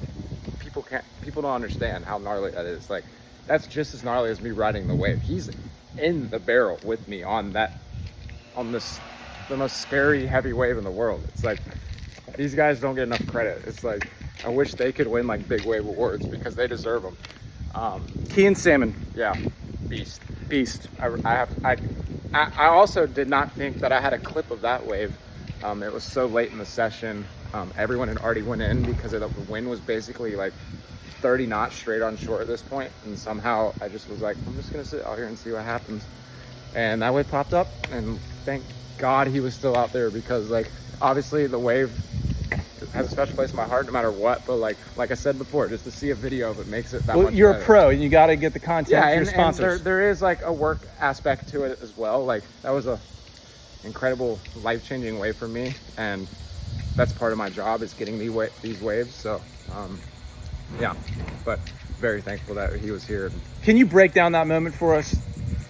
Speaker 2: people don't understand how gnarly that is. Like, that's just as gnarly as me riding the wave. He's in the barrel with me on the most scary heavy wave in the world. It's like, these guys don't get enough credit. It's like, I wish they could win like big wave awards because they deserve them.
Speaker 1: Key and Salmon.
Speaker 2: Yeah, beast.
Speaker 1: I
Speaker 2: also did not think that I had a clip of that wave. It was so late in the session. Everyone had already went in because the wind was basically like 30 knots straight on shore at this point. And somehow I just was like, I'm just going to sit out here and see what happens. And that wave popped up, and thank God he was still out there, because like, obviously the wave has a special place in my heart no matter what. But like I said before, just to see a video of it makes it that much
Speaker 1: you're
Speaker 2: better.
Speaker 1: a pro, and you got to get the content
Speaker 2: Yeah,
Speaker 1: to your
Speaker 2: and
Speaker 1: sponsors.
Speaker 2: there is like a work aspect to it as well. Like, that was a incredible life-changing wave for me, and that's part of my job, is getting these waves. So yeah, but very thankful that he was here.
Speaker 1: Can you break down that moment for us,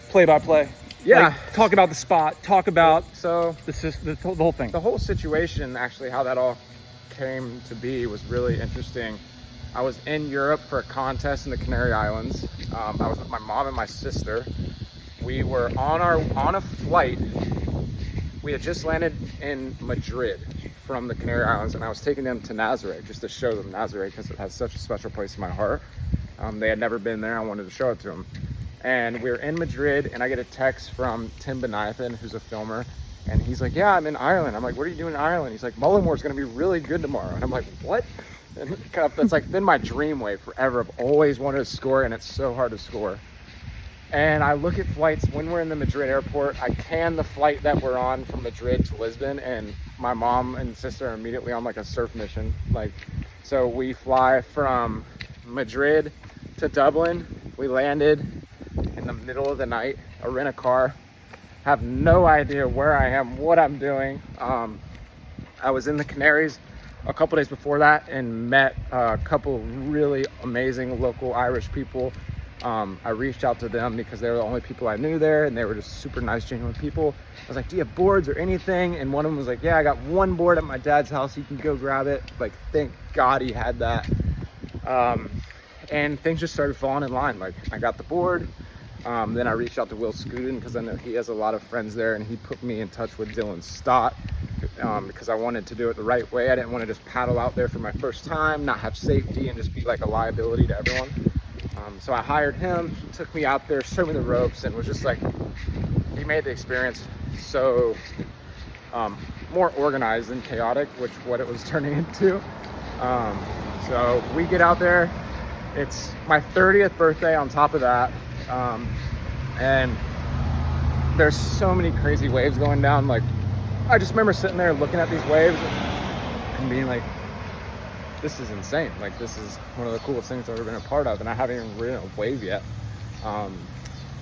Speaker 1: play by play?
Speaker 2: Yeah.
Speaker 1: Like, talk about the spot, talk about
Speaker 2: So
Speaker 1: the whole thing.
Speaker 2: the whole situation, actually, how that all came to be was really interesting. I was in Europe for a contest in the Canary Islands. I was with my mom and my sister. We were on a flight. We had just landed in Madrid from the Canary Islands, and I was taking them to Nazare just to show them Nazare because it has such a special place in my heart. They had never been there. I wanted to show it to them. And we were in Madrid, and I get a text from Tim Benathan, who's a filmer, and he's like, yeah, I'm in Ireland. I'm like, what are you doing in Ireland? He's like, Mullamore's going to be really good tomorrow. And I'm like, what? And that's like been my dream wave forever. I've always wanted to score, and it's so hard to score. And I look at flights when we're in the Madrid airport. I can the flight that we're on from Madrid to Lisbon, and my mom and sister are immediately on like a surf mission. Like, so we fly from Madrid to Dublin. We landed in the middle of the night. I rent a car, have no idea where I am, what I'm doing. I was in the Canaries a couple days before that and met a couple really amazing local Irish people. I reached out to them because they were the only people I knew there, and they were just super nice, genuine people. I was like, do you have boards or anything? And one of them was like, yeah, I got one board at my dad's house. You can go grab it. Like, thank God he had that. And things just started falling in line. Like, I got the board. Then I reached out to Will Scudin because I know he has a lot of friends there, and he put me in touch with Dylan Stott because I wanted to do it the right way. I didn't want to just paddle out there for my first time, not have safety, and just be like a liability to everyone. So I hired him. He took me out there, showed me the ropes, and was just like, he made the experience so more organized and chaotic, which what it was turning into. So we get out there. It's my 30th birthday on top of that. And there's so many crazy waves going down. Like, I just remember sitting there looking at these waves and being like, this is insane. Like, this is one of the coolest things I've ever been a part of, and I haven't even ridden a wave yet.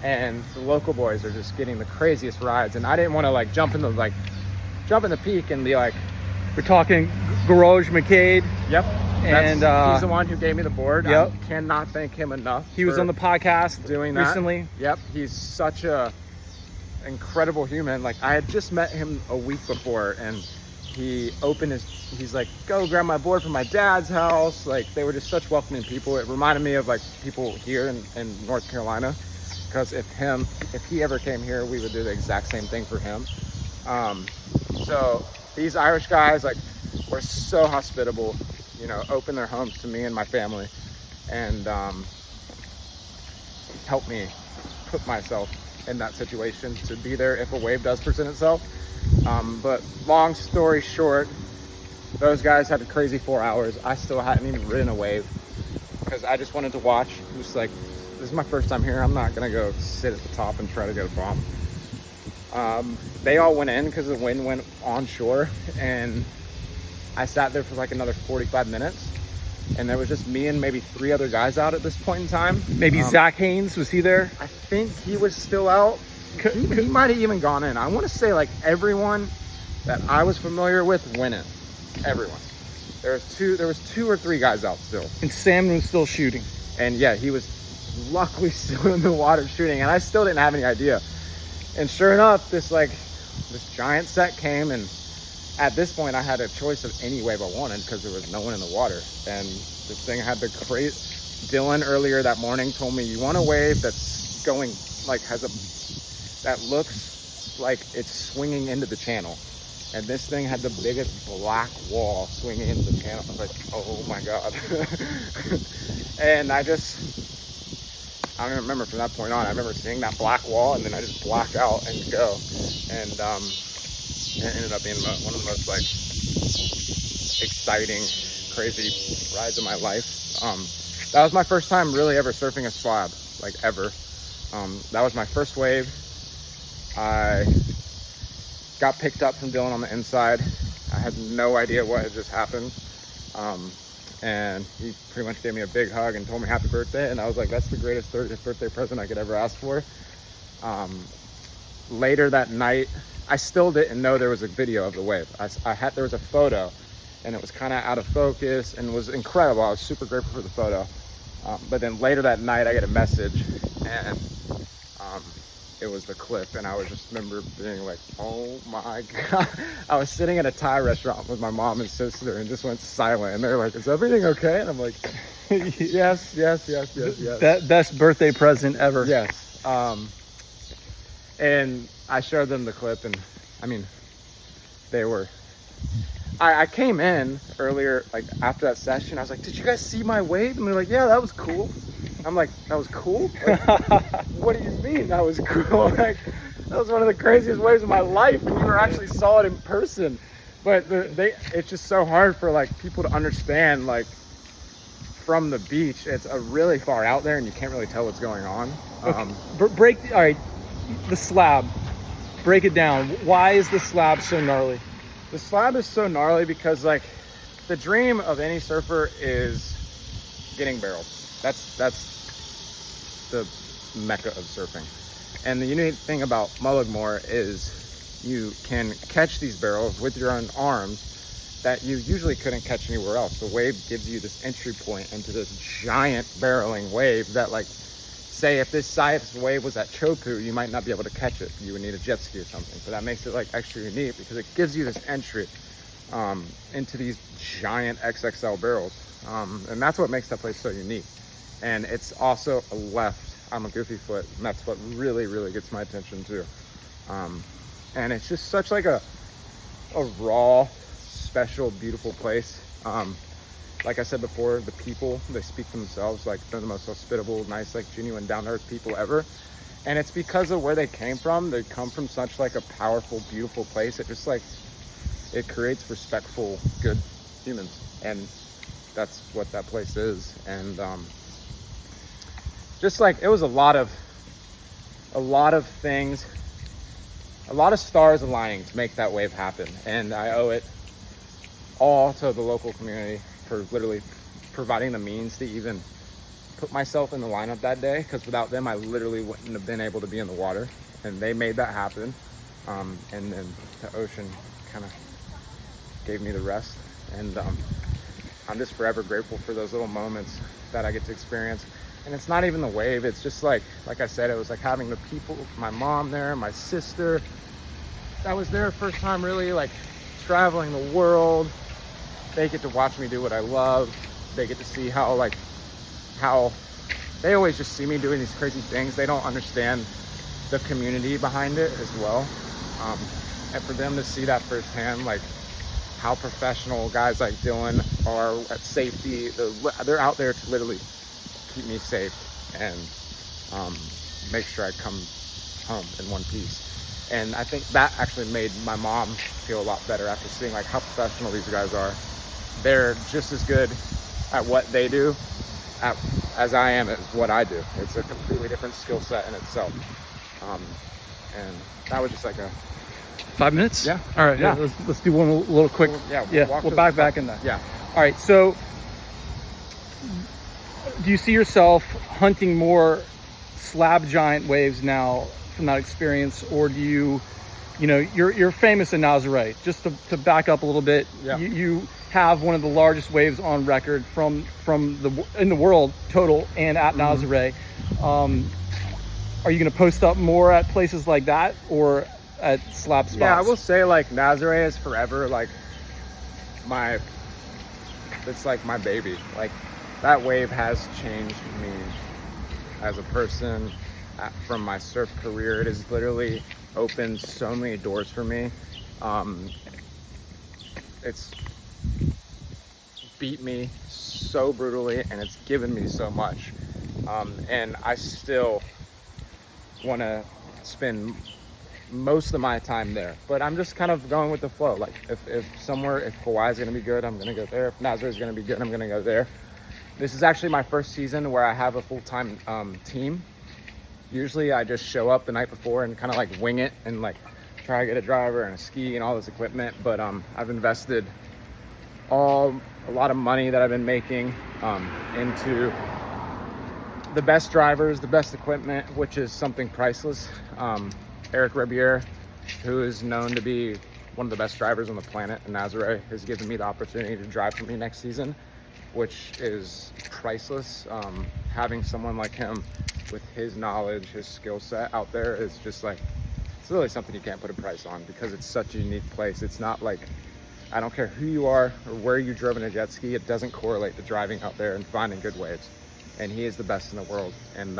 Speaker 2: And the local boys are just getting the craziest rides, and I didn't want to like jump in the peak and be like,
Speaker 1: We're talking Garage McCade.
Speaker 2: yep.
Speaker 1: And
Speaker 2: he's the one who gave me the board.
Speaker 1: Yep.
Speaker 2: I cannot thank him enough.
Speaker 1: He was on the podcast
Speaker 2: doing that
Speaker 1: recently.
Speaker 2: Yep. He's such a incredible human. Like, I had just met him a week before, and he's like, go grab my board from my dad's house. Like, they were just such welcoming people. It reminded me of like people here in North Carolina, because if he ever came here, we would do the exact same thing for him. So these Irish guys, like, were so hospitable, you know, opened their homes to me and my family, and helped me put myself in that situation to be there if a wave does present itself. But long story short, those guys had a crazy 4 hours. I still hadn't even ridden a wave because I just wanted to watch. Just like, this is my first time here. I'm not gonna go sit at the top and try to get a bomb. They all went in because the wind went onshore, and I sat there for like another 45 minutes, and there was just me and maybe 3 other guys out at this point in time.
Speaker 1: Maybe Zach Haynes, was he there?
Speaker 2: I think he was still out. He might have even gone in. I want to say like everyone that I was familiar with went in. Everyone. There was 2 or 3 guys out still.
Speaker 1: And Sam was still shooting.
Speaker 2: And yeah, he was luckily still in the water shooting, and I still didn't have any idea. And sure enough, this giant set came, and at this point I had a choice of any wave I wanted because there was no one in the water. And this thing had the crazy. Dylan earlier that morning told me, you want a wave that's going like that looks like it's swinging into the channel. And this thing had the biggest black wall swinging into the channel. I was like, oh my God. And I don't remember from that point on. I remember seeing that black wall, and then I just blacked out and go. And it ended up being one of the most like exciting, crazy rides of my life. That was my first time really ever surfing a slab, like ever. That was my first wave. I got picked up from Dylan on the inside. I had no idea what had just happened. And he pretty much gave me a big hug and told me happy birthday. And I was like, that's the greatest 30th birthday present I could ever ask for. Later that night, I still didn't know there was a video of the wave. There was a photo, and it was kind of out of focus and was incredible. I was super grateful for the photo. But then later that night, I get a message, and it was the clip, and I was just remember being like, oh my God. I was sitting at a Thai restaurant with my mom and sister and just went silent, and they're like, is everything okay? And I'm like, yes.
Speaker 1: That best birthday present ever.
Speaker 2: Yes. And I showed them the clip, and I mean, I came in earlier, like after that session, I was like, did you guys see my wave? And they're like, yeah, that was cool. I'm like, that was cool? Like, what do you mean that was cool? Like, that was one of the craziest waves of my life, and you actually saw it in person. But it's just so hard for like people to understand, like, from the beach, it's really far out there, and you can't really tell what's going on.
Speaker 1: Okay. All right, the slab. Break it down. Why is the slab so gnarly?
Speaker 2: The slab is so gnarly because, like, the dream of any surfer is getting barreled. That's the mecca of surfing. And the unique thing about Mullaghmore is you can catch these barrels with your own arms that you usually couldn't catch anywhere else. The wave gives you this entry point into this giant barreling wave that, like, say if this size wave was at Chopu, you might not be able to catch it. You would need a jet ski or something. So that makes it like extra unique because it gives you this entry into these giant XXL barrels. And that's what makes that place so unique. And it's also a left. I'm a goofy foot, and that's what really, really gets my attention too. And it's just such like a raw, special, beautiful place. like I said before, the people, they speak for themselves. Like, they're the most hospitable, nice, like genuine, down-to-earth people ever. And it's because of where they came from. They come from such like a powerful, beautiful place. It just like, it creates respectful, good humans. And that's what that place is. And just like, it was a lot of things, a lot of stars aligning to make that wave happen. And I owe it all to the local community for literally providing the means to even put myself in the lineup that day, because without them I literally wouldn't have been able to be in the water, and they made that happen. And then the ocean kind of gave me the rest, and I'm just forever grateful for those little moments that I get to experience. And it's not even the wave, it's just like I said, it was like having the people, my mom there, my sister that was there first time really like traveling the world. They get to watch me do what I love. They get to see how they always just see me doing these crazy things. They don't understand the community behind it as well. And for them to see that firsthand, like how professional guys like Dylan are at safety, they're out there to literally keep me safe and make sure I come home in one piece. And I think that actually made my mom feel a lot better after seeing like how professional these guys are. They're just as good at what they do as I am at what I do. It's a completely different skill set in itself. And that was just like a
Speaker 1: 5 minutes?
Speaker 2: Yeah.
Speaker 1: All right.
Speaker 2: Yeah.
Speaker 1: Let's do one little quick. We'll back in that.
Speaker 2: Yeah.
Speaker 1: All right. So, do you see yourself hunting more slab giant waves now from that experience, or do you know, you're famous in Nazare. Just to back up a little bit,
Speaker 2: yeah.
Speaker 1: You have one of the largest waves on record in the world total and at Nazare. Are you going to post up more at places like that or at slab spots?
Speaker 2: Yeah, I will say like Nazare is forever like it's like my baby. Like that wave has changed me as a person. From my surf career, it has literally opened so many doors for me. It's beat me so brutally, and it's given me so much. And I still want to spend most of my time there, but I'm just kind of going with the flow. Like if Hawaii is going to be good, I'm going to go there. If Nazare is going to be good, I'm going to go there. This is actually my first season where I have a full-time team. Usually I just show up the night before and kind of like wing it and like try to get a driver and a ski and all this equipment. But I've invested a lot of money that I've been making into the best drivers, the best equipment, which is something priceless. Eric Ribier, who is known to be one of the best drivers on the planet in Nazare, has given me the opportunity to drive for me next season, which is priceless. Having someone like him with his knowledge, his skill set out there is just like, it's really something you can't put a price on, because it's such a unique place. It's not like, I don't care who you are or where you drove in a jet ski, it doesn't correlate to driving out there and finding good waves. And he is the best in the world. And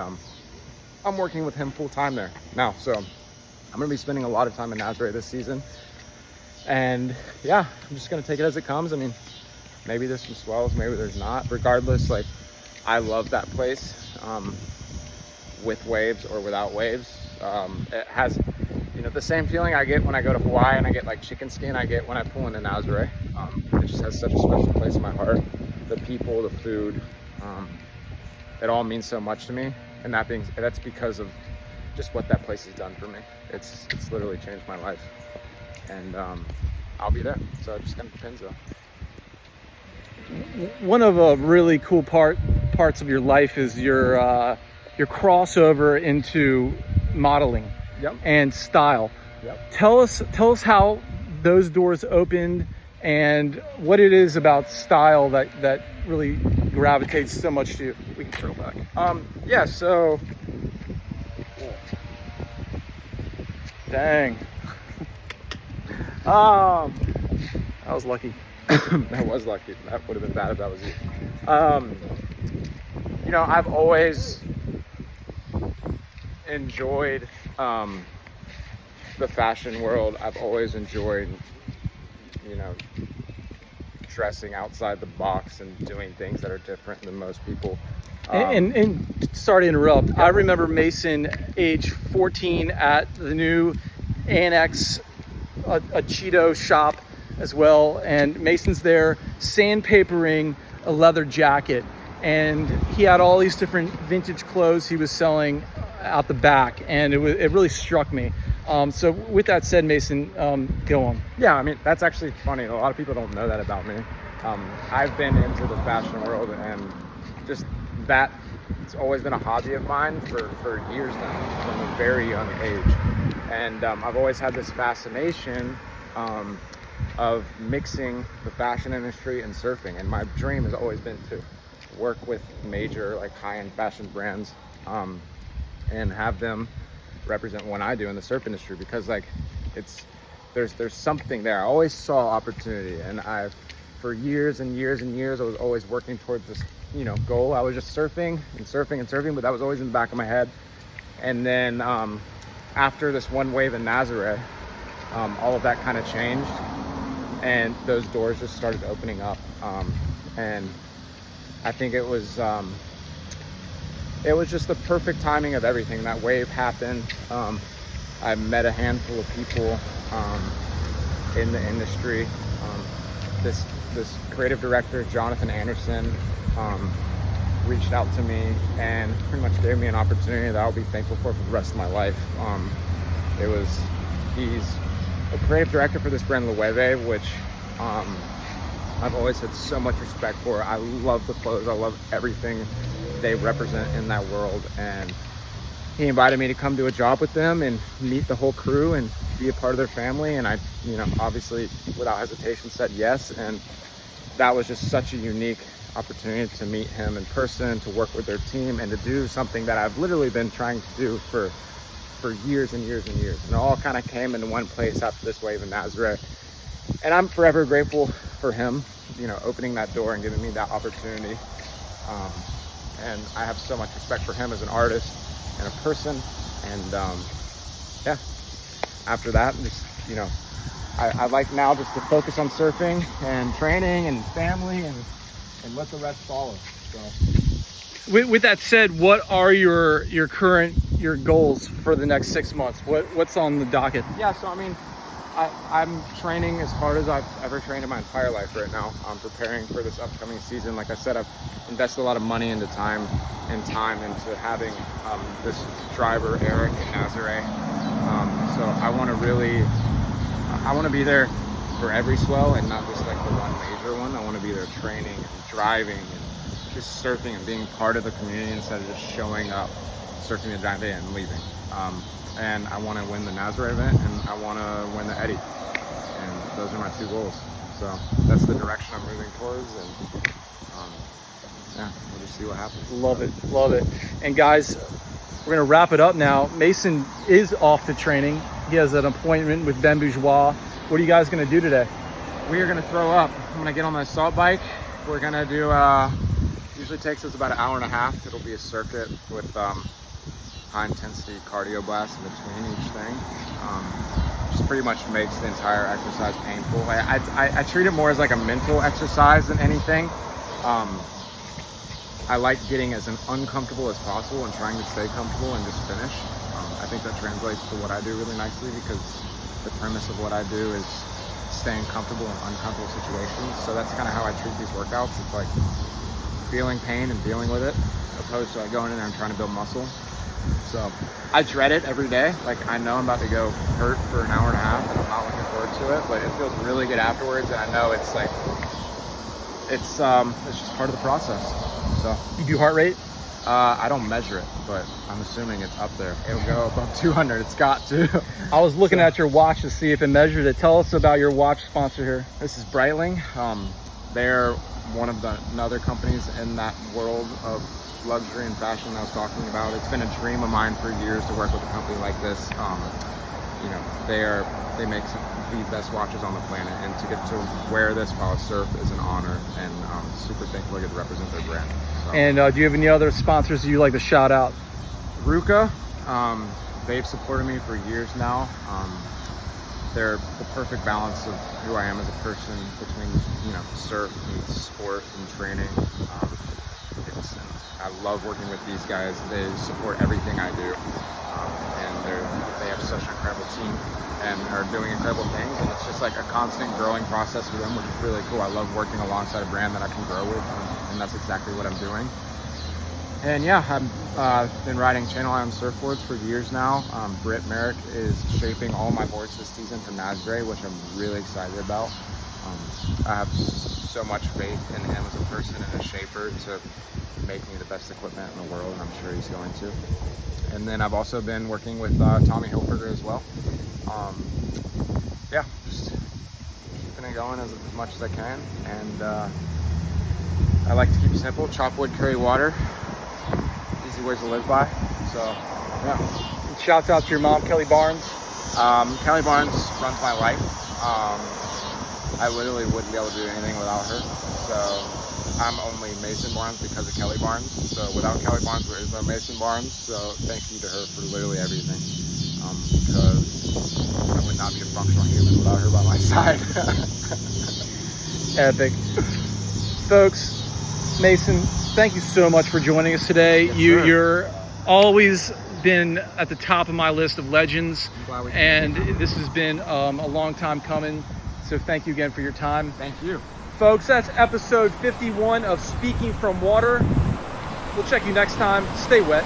Speaker 2: I'm working with him full time there now. So I'm gonna be spending a lot of time in Nazare this season. And yeah, I'm just gonna take it as it comes. I mean, maybe there's some swells, maybe there's not. Regardless, like, I love that place. With waves or without waves. It has, the same feeling I get when I go to Hawaii and I get like chicken skin I get when I pull into Nazare. It just has such a special place in my heart. The people, the food, it all means so much to me. And that's because of just what that place has done for me. It's literally changed my life. And I'll be there. So it just kind of depends though.
Speaker 1: One of the really cool parts of your life is your crossover into modeling.
Speaker 2: Yep.
Speaker 1: And style.
Speaker 2: Yep.
Speaker 1: Tell us how those doors opened and what it is about style that really gravitates so much to you. We can circle back.
Speaker 2: Yeah, so
Speaker 1: dang. That was lucky.
Speaker 2: That was lucky. That would have been bad if that was you. I've always enjoyed the fashion world. I've always enjoyed, dressing outside the box and doing things that are different than most people.
Speaker 1: And sorry to interrupt, I remember Mason age 14 at the new Annex, a Cheeto shop as well, and Mason's there sandpapering a leather jacket, and he had all these different vintage clothes he was selling out the back, and it really struck me. So with that said, Mason, go on.
Speaker 2: Yeah, I mean, that's actually funny. A lot of people don't know that about me. I've been into the fashion world, and just that, it's always been a hobby of mine for years now, from a very young age. And I've always had this fascination of mixing the fashion industry and surfing. And my dream has always been to work with major, like, high-end fashion brands and have them represent what I do in the surf industry, because like there's something there. I always saw opportunity, and for years and years and years I was always working towards this goal. I was just surfing, but that was always in the back of my head. And then after this one wave in Nazareth, all of that kind of changed, and those doors just started opening up, and I think it was just the perfect timing of everything. That wave happened. I met a handful of people in the industry. This creative director, Jonathan Anderson, reached out to me and pretty much gave me an opportunity that I'll be thankful for the rest of my life. He's a creative director for this brand Loewe, which I've always had so much respect for. I love the clothes. I love everything they represent in that world, and he invited me to come do a job with them and meet the whole crew and be a part of their family, and I obviously without hesitation said yes. And that was just such a unique opportunity to meet him in person, to work with their team, and to do something that I've literally been trying to do for years and years and years. And it all kind of came into one place after this wave in Nazareth, and I'm forever grateful for him opening that door and giving me that opportunity. And I have so much respect for him as an artist and a person. And after that, just I like now just to focus on surfing and training and family, and let the rest follow. So
Speaker 1: With that said, what are your current goals for the next 6 months? What's on the docket?
Speaker 2: Yeah, so I mean, I'm training as hard as I've ever trained in my entire life right now. I'm preparing for this upcoming season. Like I said, I've invested a lot of money into time into having this driver, Eric, in Nazareth. So I want to be there for every swell, and not just like the one major one. I want to be there training and driving and just surfing and being part of the community instead of just showing up, surfing the giant day and leaving. And I want to win the Nazareth event, and I want to win the Eddie. And those are my two goals. So that's the direction I'm moving towards, and we'll just see what happens.
Speaker 1: Love it. And guys, we're going to wrap it up now. Mason is off to training. He has an appointment with Ben Bourgeois. What are you guys going to do today?
Speaker 2: We are going to throw up. I'm going to get on the assault bike. We're going to do, usually takes us about an hour and a half. It'll be a circuit with high intensity cardio blasts in between each thing. Just pretty much makes the entire exercise painful. I treat it more as like a mental exercise than anything. I like getting as uncomfortable as possible and trying to stay comfortable and just finish. I think that translates to what I do really nicely, because the premise of what I do is staying comfortable in uncomfortable situations. So that's kind of how I treat these workouts. It's like feeling pain and dealing with it, opposed to like going in there and trying to build muscle. So I dread it every day. Like, I know I'm about to go hurt for an hour and a half, and I'm not looking forward to it, but it feels really good afterwards. And I know it's like, it's just part of the process. So
Speaker 1: You do heart rate?
Speaker 2: I don't measure it, but I'm assuming it's up there. It'll go above 200. It's got to.
Speaker 1: I was looking at your watch to see if it measured it. Tell us about your watch sponsor here.
Speaker 2: This is Breitling. They're one of the other companies in that world of luxury and fashion I was talking about. It's been a dream of mine for years to work with a company like this. They make the best watches on the planet, and to get to wear this while I surf is an honor, and I'm super thankful I get to represent their brand. So.
Speaker 1: And do you have any other sponsors you'd like to shout out?
Speaker 2: Ruka, they've supported me for years now. they're the perfect balance of who I am as a person between, you know, surf and sport and training. I love working with these guys. They support everything I do, and they have such an incredible team and are doing incredible things. And it's just like a constant growing process for them, which is really cool. I love working alongside a brand that I can grow with, and that's exactly what I'm doing. And yeah, I've been riding channel iron surfboards for years now. Britt Merrick is shaping all my boards this season for Nasbury, which I'm really excited about. I have so much faith in him as a person and a shaper to make me the best equipment in the world, and I'm sure he's going to. And then I've also been working with Tommy Hilfiger as well. Yeah, just keeping it going as much as I can. And I like to keep it simple: chop wood, carry water. Easy ways to live by. So yeah.
Speaker 1: And shouts out to your mom, Kelly Barnes.
Speaker 2: Kelly Barnes runs my life. I literally wouldn't be able to do anything without her. So I'm only Mason Barnes because of Kelly Barnes. So without Kelly Barnes, there is no Mason Barnes. So thank you to her for literally everything. Because I would not be a functional human without her by my side.
Speaker 1: Epic. Folks, Mason, thank you so much for joining us today.
Speaker 2: Yes,
Speaker 1: You're always been at the top of my list of legends, and this has been a long time coming. So thank you again for your time.
Speaker 2: Thank you.
Speaker 1: Folks, that's episode 51 of Speaking from Water. We'll check you next time. Stay wet.